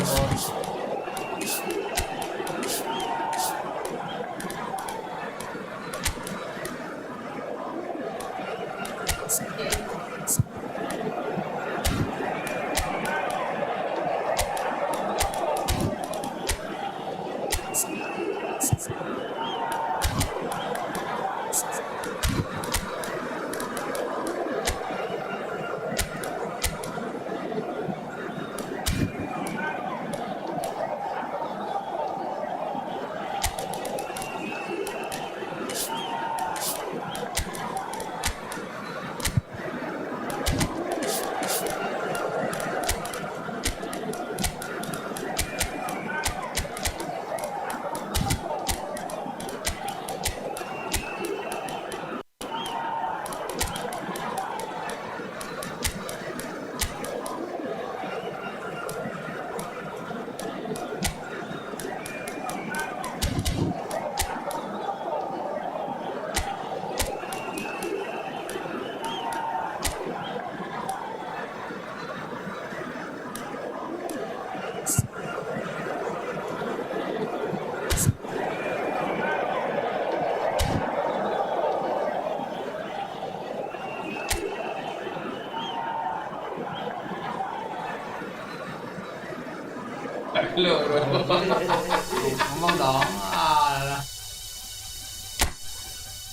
Ngomong dong.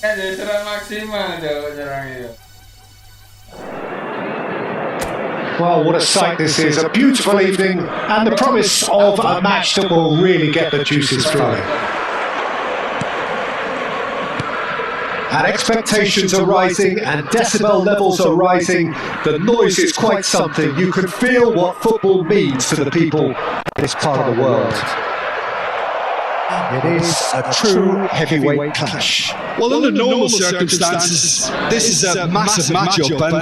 Kan jadi serang maksimal jauh nyerang itu. Well, what a sight this is. A beautiful evening and the promise of a match that will really get the juices flowing. And expectations are rising and decibel levels are rising. The noise is quite something. You can feel what football means to the people in this part of the world. It is a true heavyweight clash. Well, under normal circumstances, this is a massive match-up, and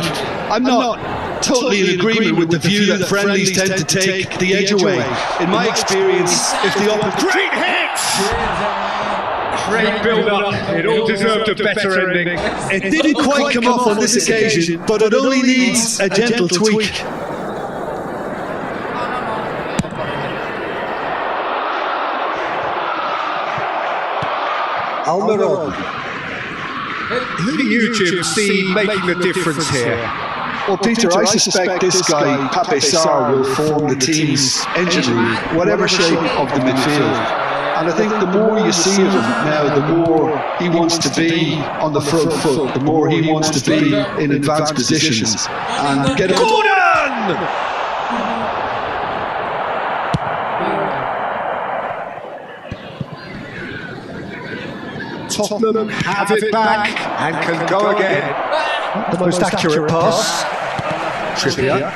I'm not totally in agreement with the view that friendlies tend to take the edge away. In my experience, if the opposition... Great hits! Great build-up. It all deserved a better ending. It didn't quite come off on this occasion, but it only needs a gentle tweak. Almiron. Who do you, Jim, see making the difference here? Well, Peter, I suspect this guy, Pape Sarr, will form the team's engine room, whatever shape of the midfield. And I think the more you see of him now, the more he wants to be on the front foot, the more he wants to be in advanced positions. And get Gordon! Tottenham have it back and can go again. Not the most accurate pass. Trippier.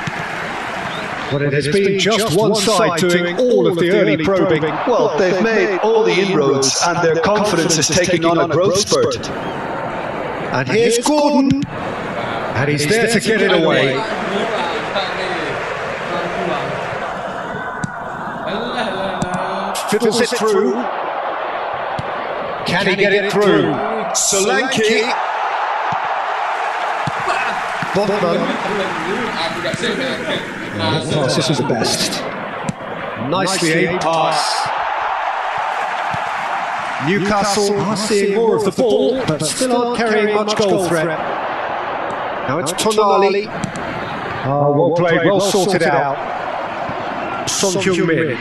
But it has been just one side doing all of the early probing. Well, they've made all the inroads and their confidence is taking on a growth spurt. And here's Gordon. And he's there to get it away. Fiddles it through. Can he get it through? Solanke. Botman. This is the best. Nicely aimed pass. Newcastle are seeing more of the ball, but still aren't carrying much goal threat. Now it's Tonali. Oh, well played, well sorted out. Son Heung-min.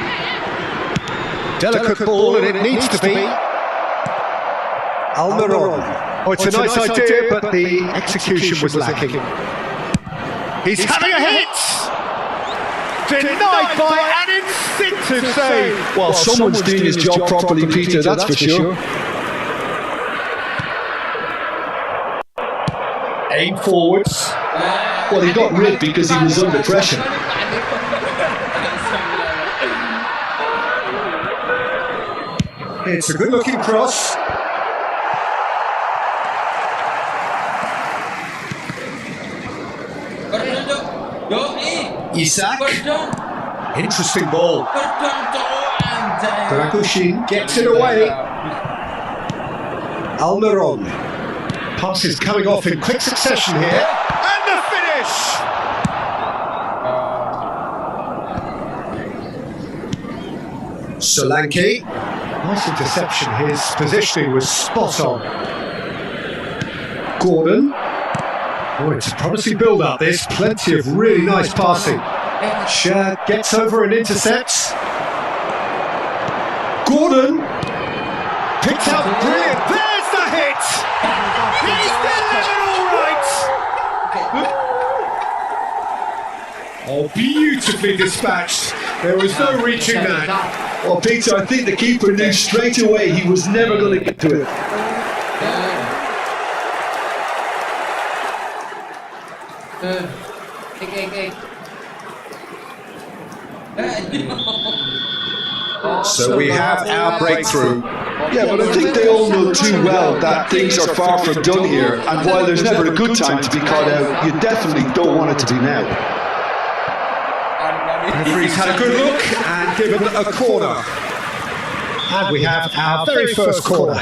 Delicate ball, and it needs to be. Almiron. Oh, it's a nice idea, but the execution was lacking. He's having a hit! Denied by an instinctive save. Well, someone's doing his job properly, Peter, that's for sure. Aim forwards. Well, he got rid because he was under pressure. It's a good-looking cross. Isak. Perdon. Interesting ball. Perdon. Dragushin gets it away. Almiron. Passes coming off in quick succession here. And the finish! Solanke. Nice interception. His positioning was spot on. Gordon. Oh, it's a promising build-up. There's plenty of really nice passing. Scher gets over and intercepts. Gordon. Picked up. Brilliant. There's the hit! He's delivered all right! Oh, beautifully dispatched. There was no reaching that. Well, Peter, I think the keeper knew straight away he was never going to get to it. So we have our breakthrough. Yeah, but I think they all know too well that things are far from done here, and while there's never a good time to be caught out, you definitely don't want it to be now. Referee's had a good look and given a corner. And we have our very first corner.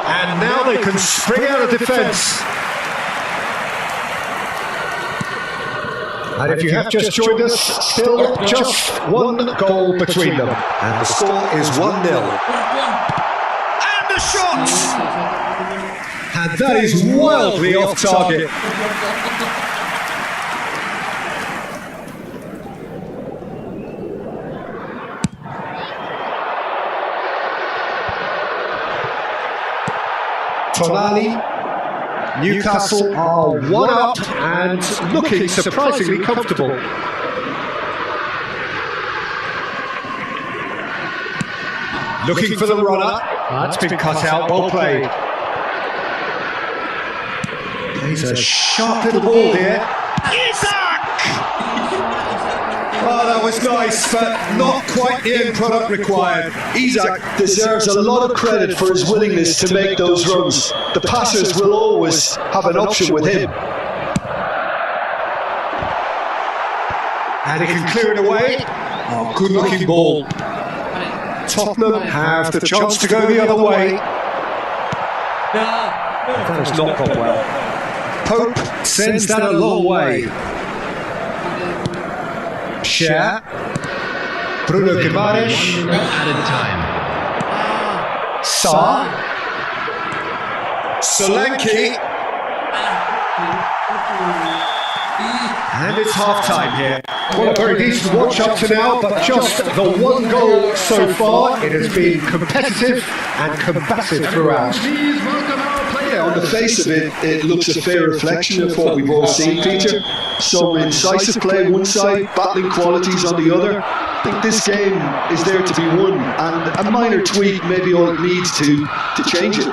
And now they can spring out of defence. And if you have just joined us, still just one goal between them. And the score is 1-0. And the shot! And that is wildly off target. Tonali. Newcastle are 1-up and looking surprisingly comfortable. Looking for the runner. That's been cut out, well played. He's a sharp little ball here. Isak! Oh, that was nice, but not quite the end product required. Isak deserves a lot of credit for his willingness to make those runs. The passers will always have an option with him. And he can clear it away. Oh, good looking ball. Tottenham have the chance to go the other way. That has not gone well. Pope sends that a long way. Scher. Bruno Guimaraes. Added time. Sarr. Solanke. And it's half-time here. Well, a very decent watch up to now, but just the one goal so far. It has been competitive and combative throughout. Please welcome our players. Yeah, on the face of it, it looks a fair reflection of what we've all seen, Peter. Some incisive play on one side, battling qualities on the other. I think this game is there to be won, and a minor tweak may be all it needs to change it.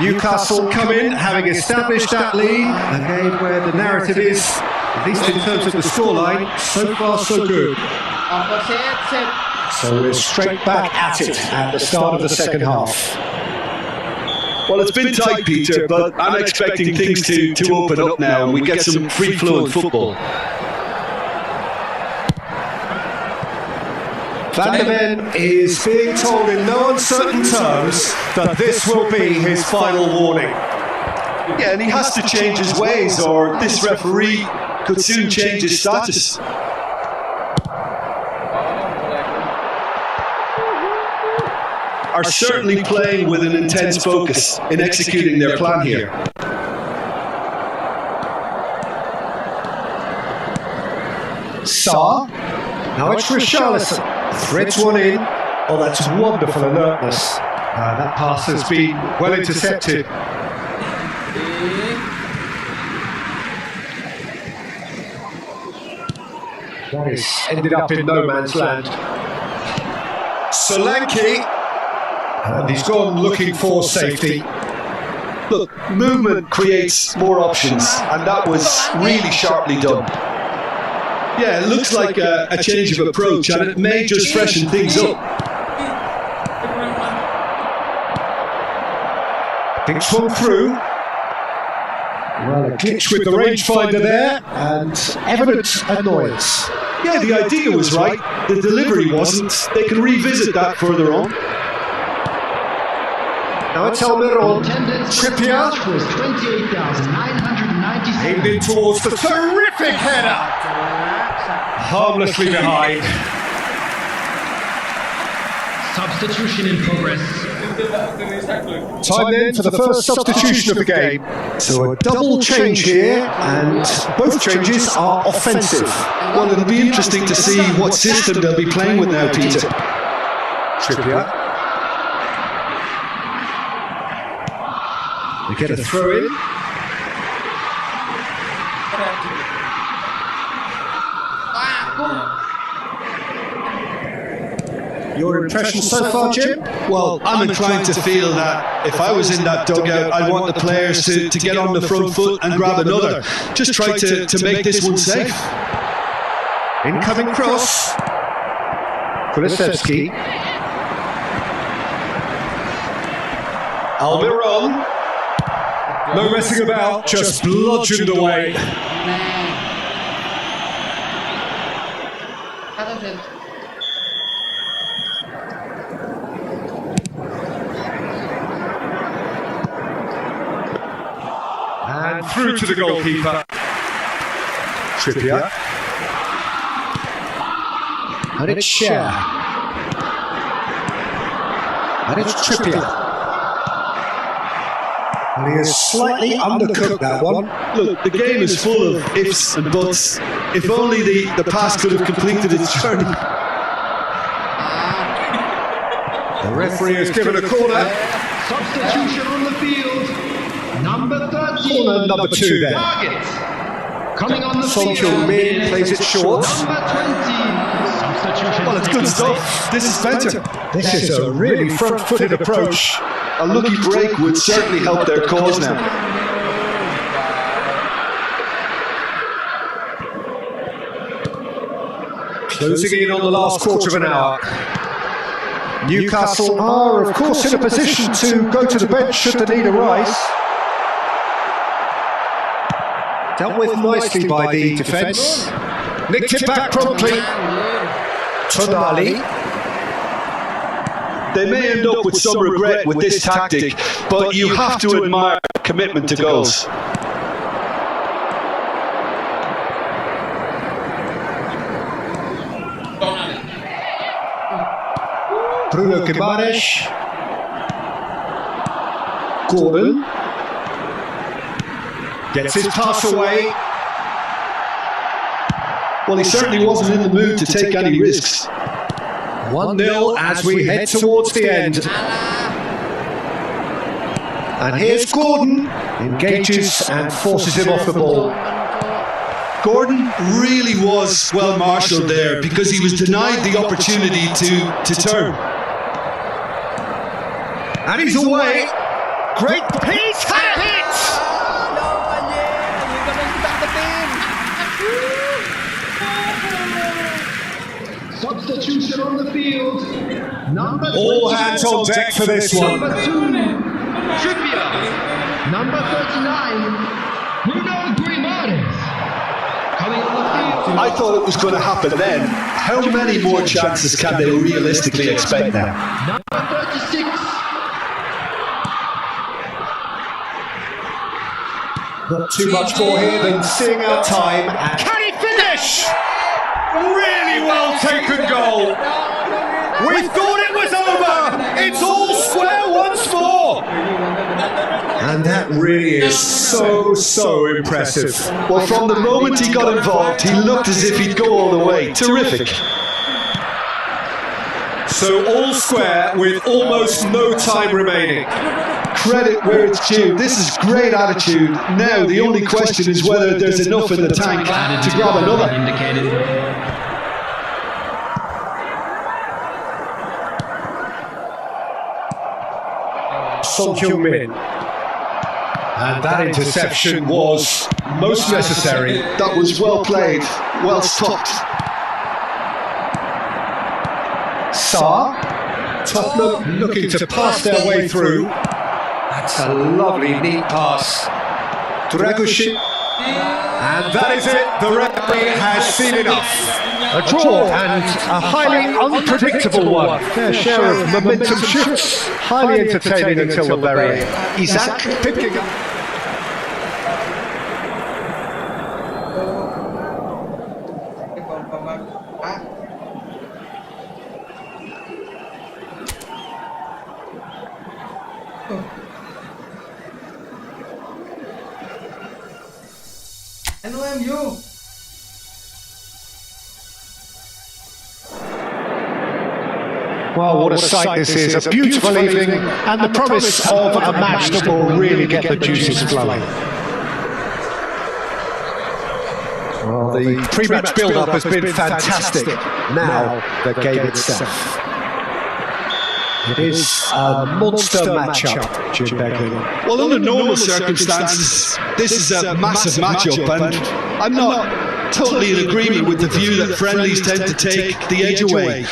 Newcastle come in, having established that lead. A game where the narrative is, at least in terms of the scoreline, so far so good. So we're straight back at it at the start of the second half. Well, it's been tight, Peter, but I'm expecting things to open up now and we get some free-flowing football. Van der Ven is being told in no uncertain terms that this will be his final warning. Yeah, and he has to change his ways or this referee could soon change his status. Are certainly playing with an intense focus in executing their plan here. Sarr. Now it's Richarlison. Threads one in. Oh, that's wonderful alertness. That pass has been well intercepted. That is ended up in no man's land. Solanke. And he's gone looking for safety. Look, movement creates more options, and that was really sharply done. Yeah, it looks like a change of approach, and it may just freshen things up. Being swung through. Well, a glitch with the rangefinder there, and evident annoyance. Yeah, the idea was right. The delivery wasn't. They can revisit that further on. Now it's Almiron. Trippier was 28,997. Aimed in towards the terrific header. Harmlessly behind. Substitution in progress. Time then for the first substitution of the game. So a double change here, and both changes are offensive. Well, it'll be interesting to see what system they'll be playing with now, Peter. Trippier. They get a throw in. Your impression so far, Jim? Well, I'm inclined to feel that if I was in that dugout, I'd want the players to get on the front foot and grab another. Just try to make this one safe. Incoming cross. Kulisevski. Almiron. No messing about, just bludgeoned away. And through to the goalkeeper. Trippier. And it's Cher. And it's Trippier. And he has slightly undercooked that one. Look, the game is full of ifs and buts. If only the pass could have completed its journey. The referee has given a corner. Substitution on the field. Number 13. Corner number 2 then. Target. Coming on the Son field. Heung-min plays it short. Number 20. Substitution. Well, it's good stuff. This is better. This is a really front-footed approach. A lucky break would certainly help their cause now. Closing in on the last quarter of an hour. Newcastle are, of course, in a position to go to the bench should the need arise. Dealt with nicely by the defence. Nicked it back promptly. Tonali. They may end up with some regret with this tactic, but you have to admire commitment to goals. Bruno Guimaraes. Gordon. Gets his pass away. Well, he certainly wasn't in the mood to take any risks. 1-0 as we head towards the end. And here's Gordon. Engages and forces him off the ball. Gordon really was well marshalled there because he was denied the opportunity to turn. And he's away. Great piece and hit! Substitution on the field. Number All 24. hands on deck for this one. Number 2. Trippier. Number 39. Bruno Guimaraes. Coming on the field. I thought it was going to happen then. How many more chances can they realistically expect now? Number 36. Not too much more here than seeing out time. And can he finish? Really well taken goal. We thought it was over. It's all square once more. And that really is so impressive. Well, from the moment he got involved, he looked as if he'd go all the way. Terrific. So all square with almost no time remaining. Credit where it's due. This is great attitude. Now the only question is whether there's enough in the tank to grab another. Son Heung-min. And that interception was most necessary. That was well played, well stopped. Sarr. Tottenham looking to pass their way through. That's a lovely, neat pass. Dragusin. And that is it. The referee has seen enough. A draw and a highly unpredictable one. Fair share of momentum shifts. Highly entertaining until the very end. Isaac picking up. MU. Well, what a sight this is. A beautiful evening and the promise of a match that will really get the juices flowing. Well, the pre-match build-up has been fantastic. Now, the game itself. It is a monster matchup, Jim Begley. Well, under normal circumstances, this is a massive matchup, and I'm not totally in agreement with the view that friendlies tend to take the edge away.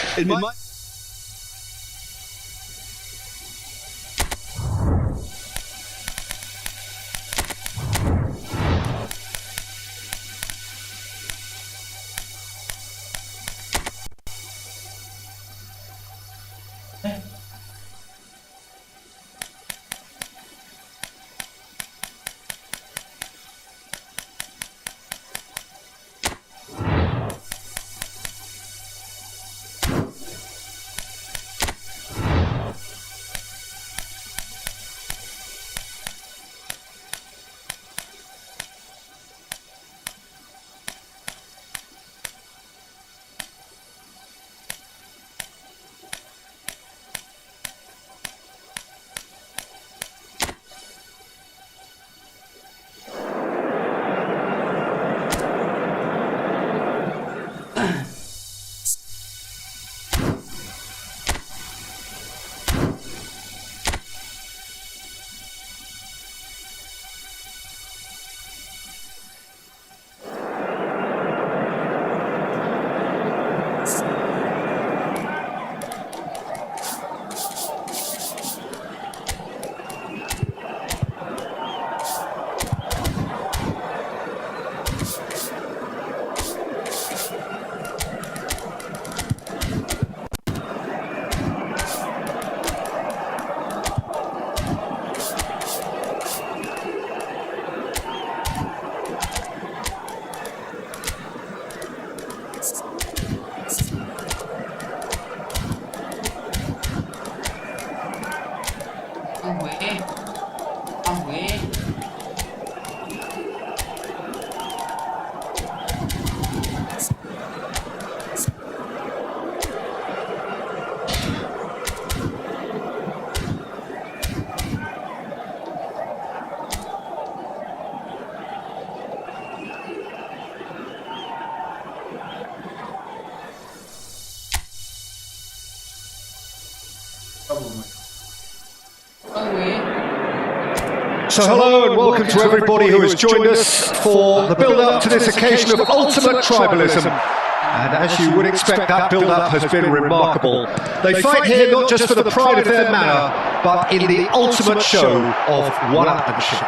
So hello and welcome to everybody who has joined us for the build-up to this occasion of ultimate tribalism. And as you would expect, that build-up has been remarkable. They fight here not just for the pride of their manor, but in the ultimate show of one-upmanship.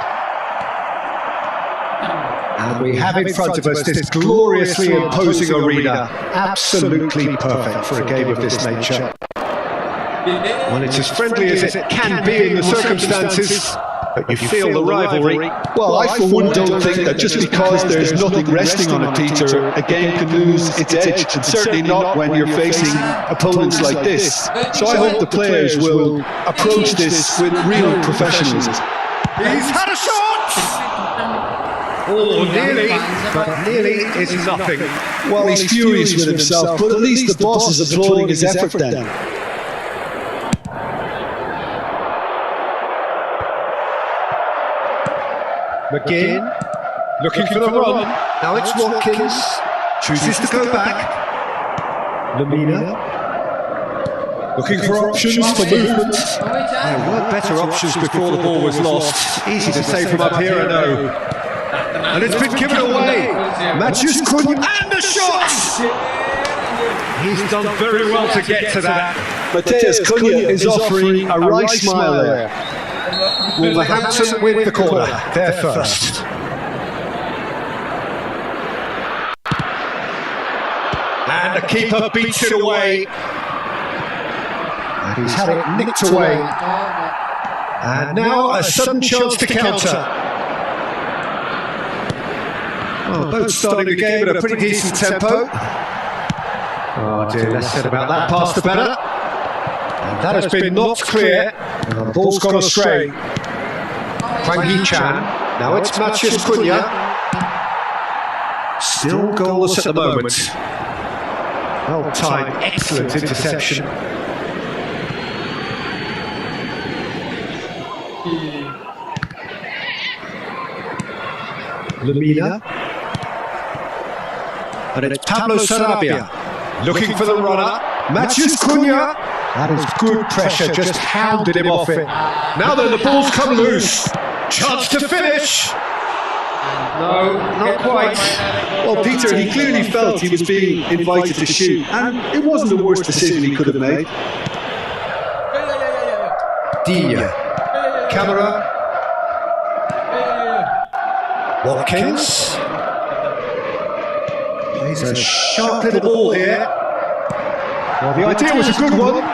And we have in front of us this gloriously imposing arena, absolutely perfect for a game of this nature. Well, it's as friendly as it can be in the circumstances, but you feel the rivalry. Well, I for one don't think that just because there's nothing resting on it, Peter, a game can lose its edge, and certainly not when you're facing opponents like this. So I hope the players will approach this with real professionalism. He's had a shot! Oh, nearly, but nearly is nothing. Well, he's furious with himself, but at least the boss is applauding his effort then. McGinn, looking for the run. Now it's Watkins, chooses to go back. Lamina, looking for options for movement. There were better options before the ball was lost. Easy to say from up here, I know. And it's been given away. Matthews couldn't, and the shot! He's done very well to get to that. Matthias Cunha is offering a right smile there. Wolverhampton with the corner. They're first. And the keeper beats it away. And he's had it nicked away. And now a sudden chance to counter. Well, both starting the game at a pretty decent tempo. Oh dear, less said about that pass the better. And that has been knocked clear. And the ball's gone astray. Hwang Hee-chan. Now it's Matthias Cunha. Still goalless at the moment. Well timed, excellent interception. Lemina. And it's Pablo Sarabia looking for the runner. Matthias Cunha. That is good pressure, just hounded him off it. Now then, the ball's come loose. Chance to finish. No, not quite. Well, Peter, he clearly felt he was being invited to shoot, and it wasn't the worst decision he could have made. Digne. Camera. Watkins. Plays a sharp little ball here. Well, the idea was a good one.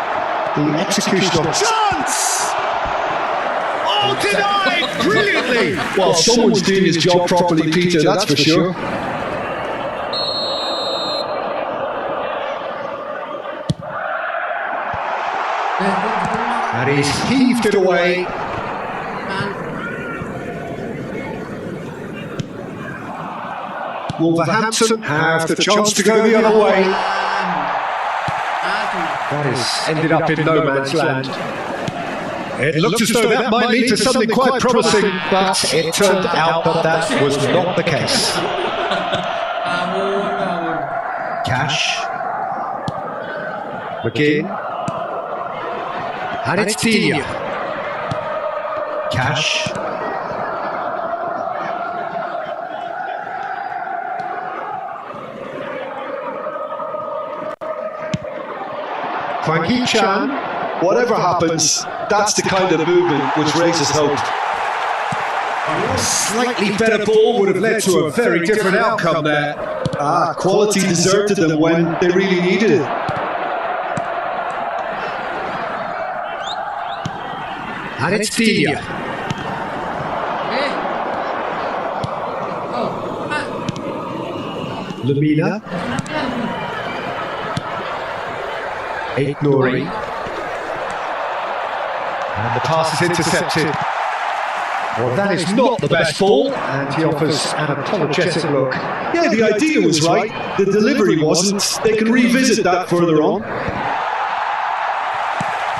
The execution of chance! Oh, denied brilliantly! Well, someone's doing his job properly, Peter, that's for sure. And he's heaved it away. Wolverhampton have the chance to go the other way. That has ended up in no man's land. It looked as though that might lead to something quite promising, but it turned out that that was not the case. Cash. McGinn. And it's Digne. Cash. Hwang Hee-chan. Whatever happens, that's the kind of movement which raises hope. A slightly better ball would have led to a very different outcome there. Quality deserted them when they really needed it. And it's Digne. Lemina. Nouri. And the pass is intercepted. Well, that is not the best ball, and he offers an apologetic look. Yeah, the idea was right, the delivery wasn't. They can revisit that further on.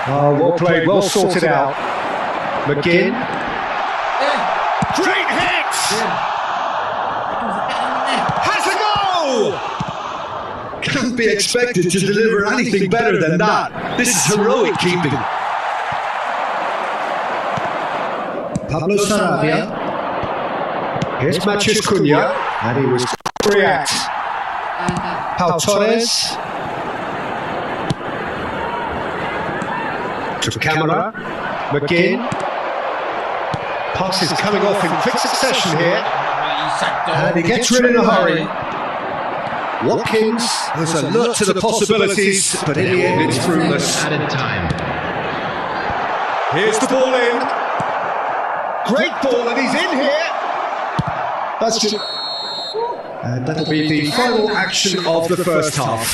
Oh, well played, well sorted out. McGinn. Great hit! Has a goal! Can't be expected to deliver anything better than that. This is heroic keeping. Pablo Sarabia. Here's Matthias Cunha, and he was quick to react. Pau Torres. To camera. McGinn. Pass is coming off in quick succession here. And he gets rid in a hurry. Watkins was alert to the possibilities, but in the end it's fruitless. Added time. Here's the ball in. Great ball, and he's in here. That's just... And that'll be the final action of the first half.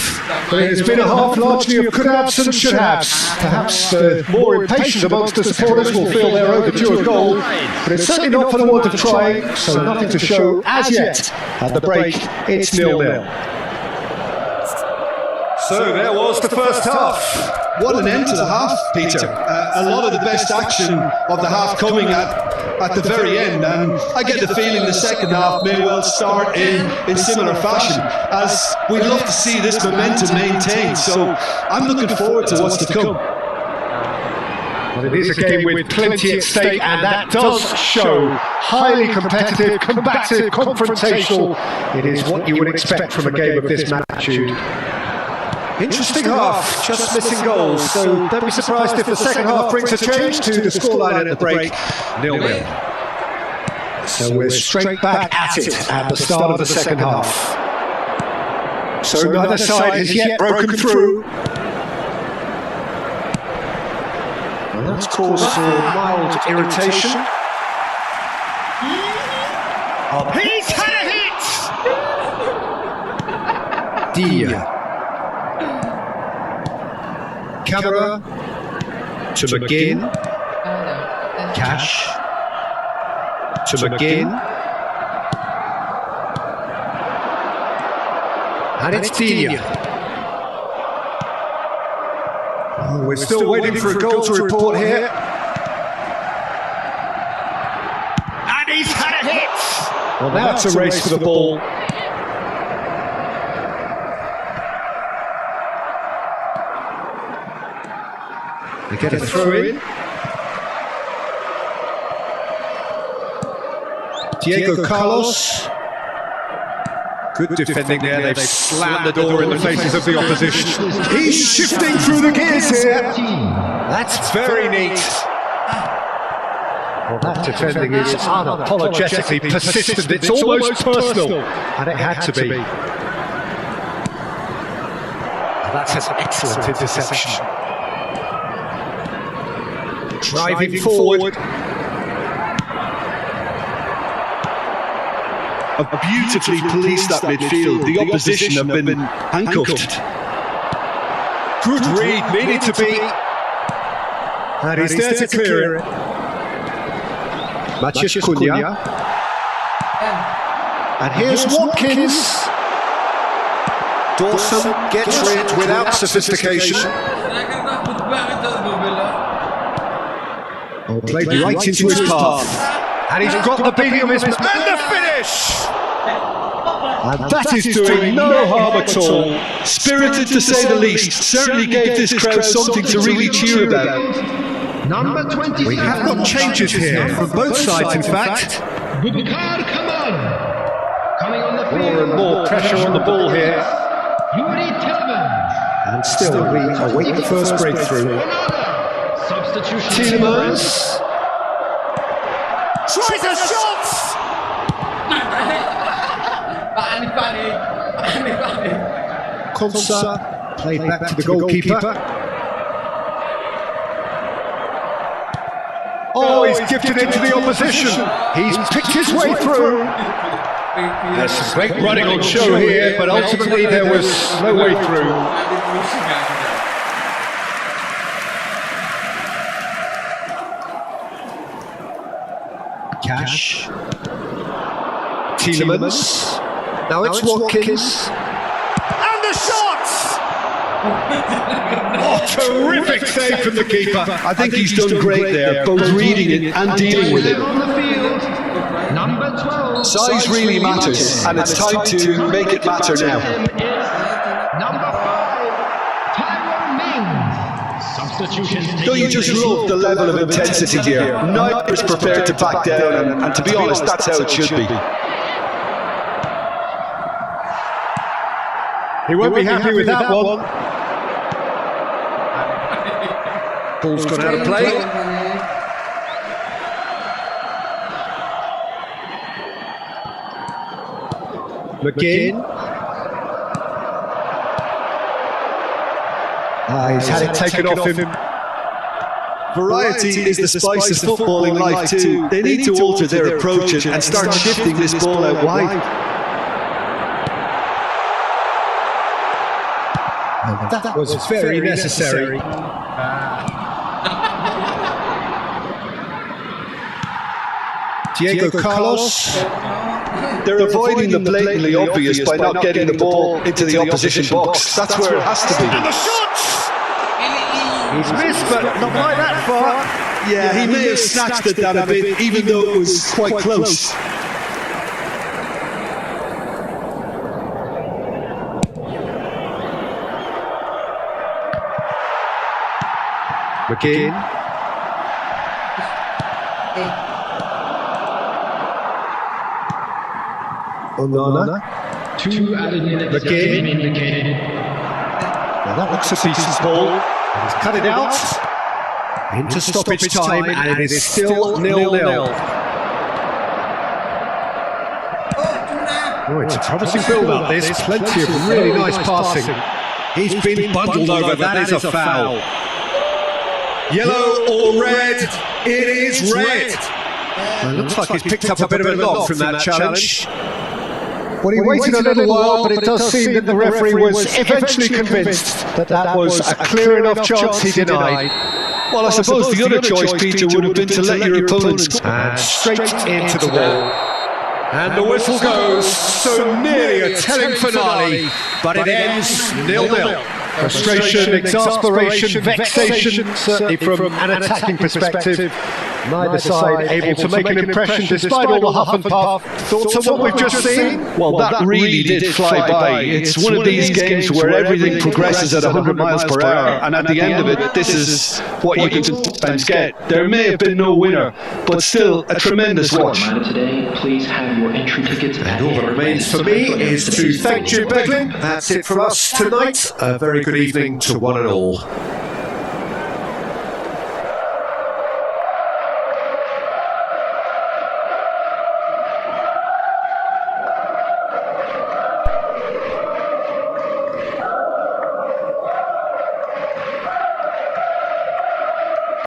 But it has been a half largely of could-haves and should-haves. Perhaps the more impatient amongst the supporters will feel they're overdue a goal, but it's certainly not for the want of trying, so nothing to show as yet. At the break, it's 0-0. So there was the first half. What an end to the half, Peter. A lot of the best action of the half coming at the very end, and I get the feeling the second half may well start in similar fashion, as we'd love to see this momentum maintained. So I'm looking forward to what's to come. Well, it is a game with plenty at stake, and that does show. Highly competitive, combative, confrontational. It is what you would expect from a game of this magnitude. Interesting half, just missing goals. So don't be surprised if the second half brings a change to the scoreline at the break. 0-0. So we're straight back at it at the start of the second half. So neither side has yet broken through. And that's caused some mild irritation. He's had a hit! Dia. Camera to McGinn. Cash to McGinn. And it's Dia. Oh, we're still waiting for a goal to report here. And he's had a hit! Well, now it's a race for the ball. They get a throw in. Diego Carlos. Good defending there. They've slammed the door in the faces of the opposition. He's shifting through the gears here. That's very neat. Well, that defending is unapologetically persistent. It's almost personal. And it had to be. That's an excellent interception. Driving forward. Beautifully policed that midfield. The opposition have been handcuffed. Good read, needed to be. And he's there to clear it. Maciej Cunha. And here's Watkins. Dawson gets rid without sophistication. Oh, played right into his path. And he's got the beating of his man. And the finish! And that is doing no harm at all. Spirited to say the least. Certainly gave this crowd something to really cheer about. Number 27. We have got changes here from both sides, in fact. Bubakar Kamal. Coming on the field. More and more pressure on the ball here. Yuri Tillmans. And still we await the first breakthrough. Substitution. Tillmans. Tries a shot! Konsa played back to the goalkeeper. Oh, he's gifted into the opposition. He's picked his way through. There's some great running on show here, but ultimately there was no way through. Cash. Tielemans. Now it's Watkins. And the shot! Oh, terrific save from the keeper. I think he's done great there, both reading it and dealing with it. On the field. Number 12. Size really matters, and it's time to make it matter now. Number 5. Tyrone Mings. Substitution. Don't you just love the level of intensity here? Neither is prepared to back down, and to be honest, that's how it should be. He won't be happy with that one. Ball's gone out of play. McGinn. He's had it taken off him. Variety is the spice of footballing life too. They need to alter their approach and start shifting this ball out wide. That was very necessary. Diego Carlos. They're avoiding the blatantly obvious by not getting the ball into the opposition box. That's where it has to be. And the shots! He's missed, but not by that far. Yeah, he may have snatched at that a bit, even though it was quite close. McGinn. Onana. 2 added minutes have been indicated. Well, that looks a decent ball. He's cut it out into stoppage time, and it is still 0-0. Oh, it's a promising build-up, this. Plenty of really nice passing. He's been bundled over. That is a foul. Yellow or red? It is red. Well, it looks like he's picked up a bit of a knock from that challenge. Well, he waited a little while, but it does seem that the referee was eventually convinced that that was a clear enough chance he denied. Well, I suppose the other choice, Peter, would have been to let your opponents... And straight into the wall. And the whistle goes, so nearly a telling finale, but it ends 0-0. Frustration, exasperation, vexation, certainly from an attacking perspective. Neither side able to make an impression despite all the huff and puff. Thoughts on what we've just seen? Well, that really did fly by. It's one of these games where everything progresses at 100 miles per hour, and at the end of it, this is what you can sometimes get. There may have been no winner, but still a tremendous watch. Today, please have your entry tickets. And all that remains for me is to thank Jim Beglin. That's it from us tonight. A very good evening to one and all.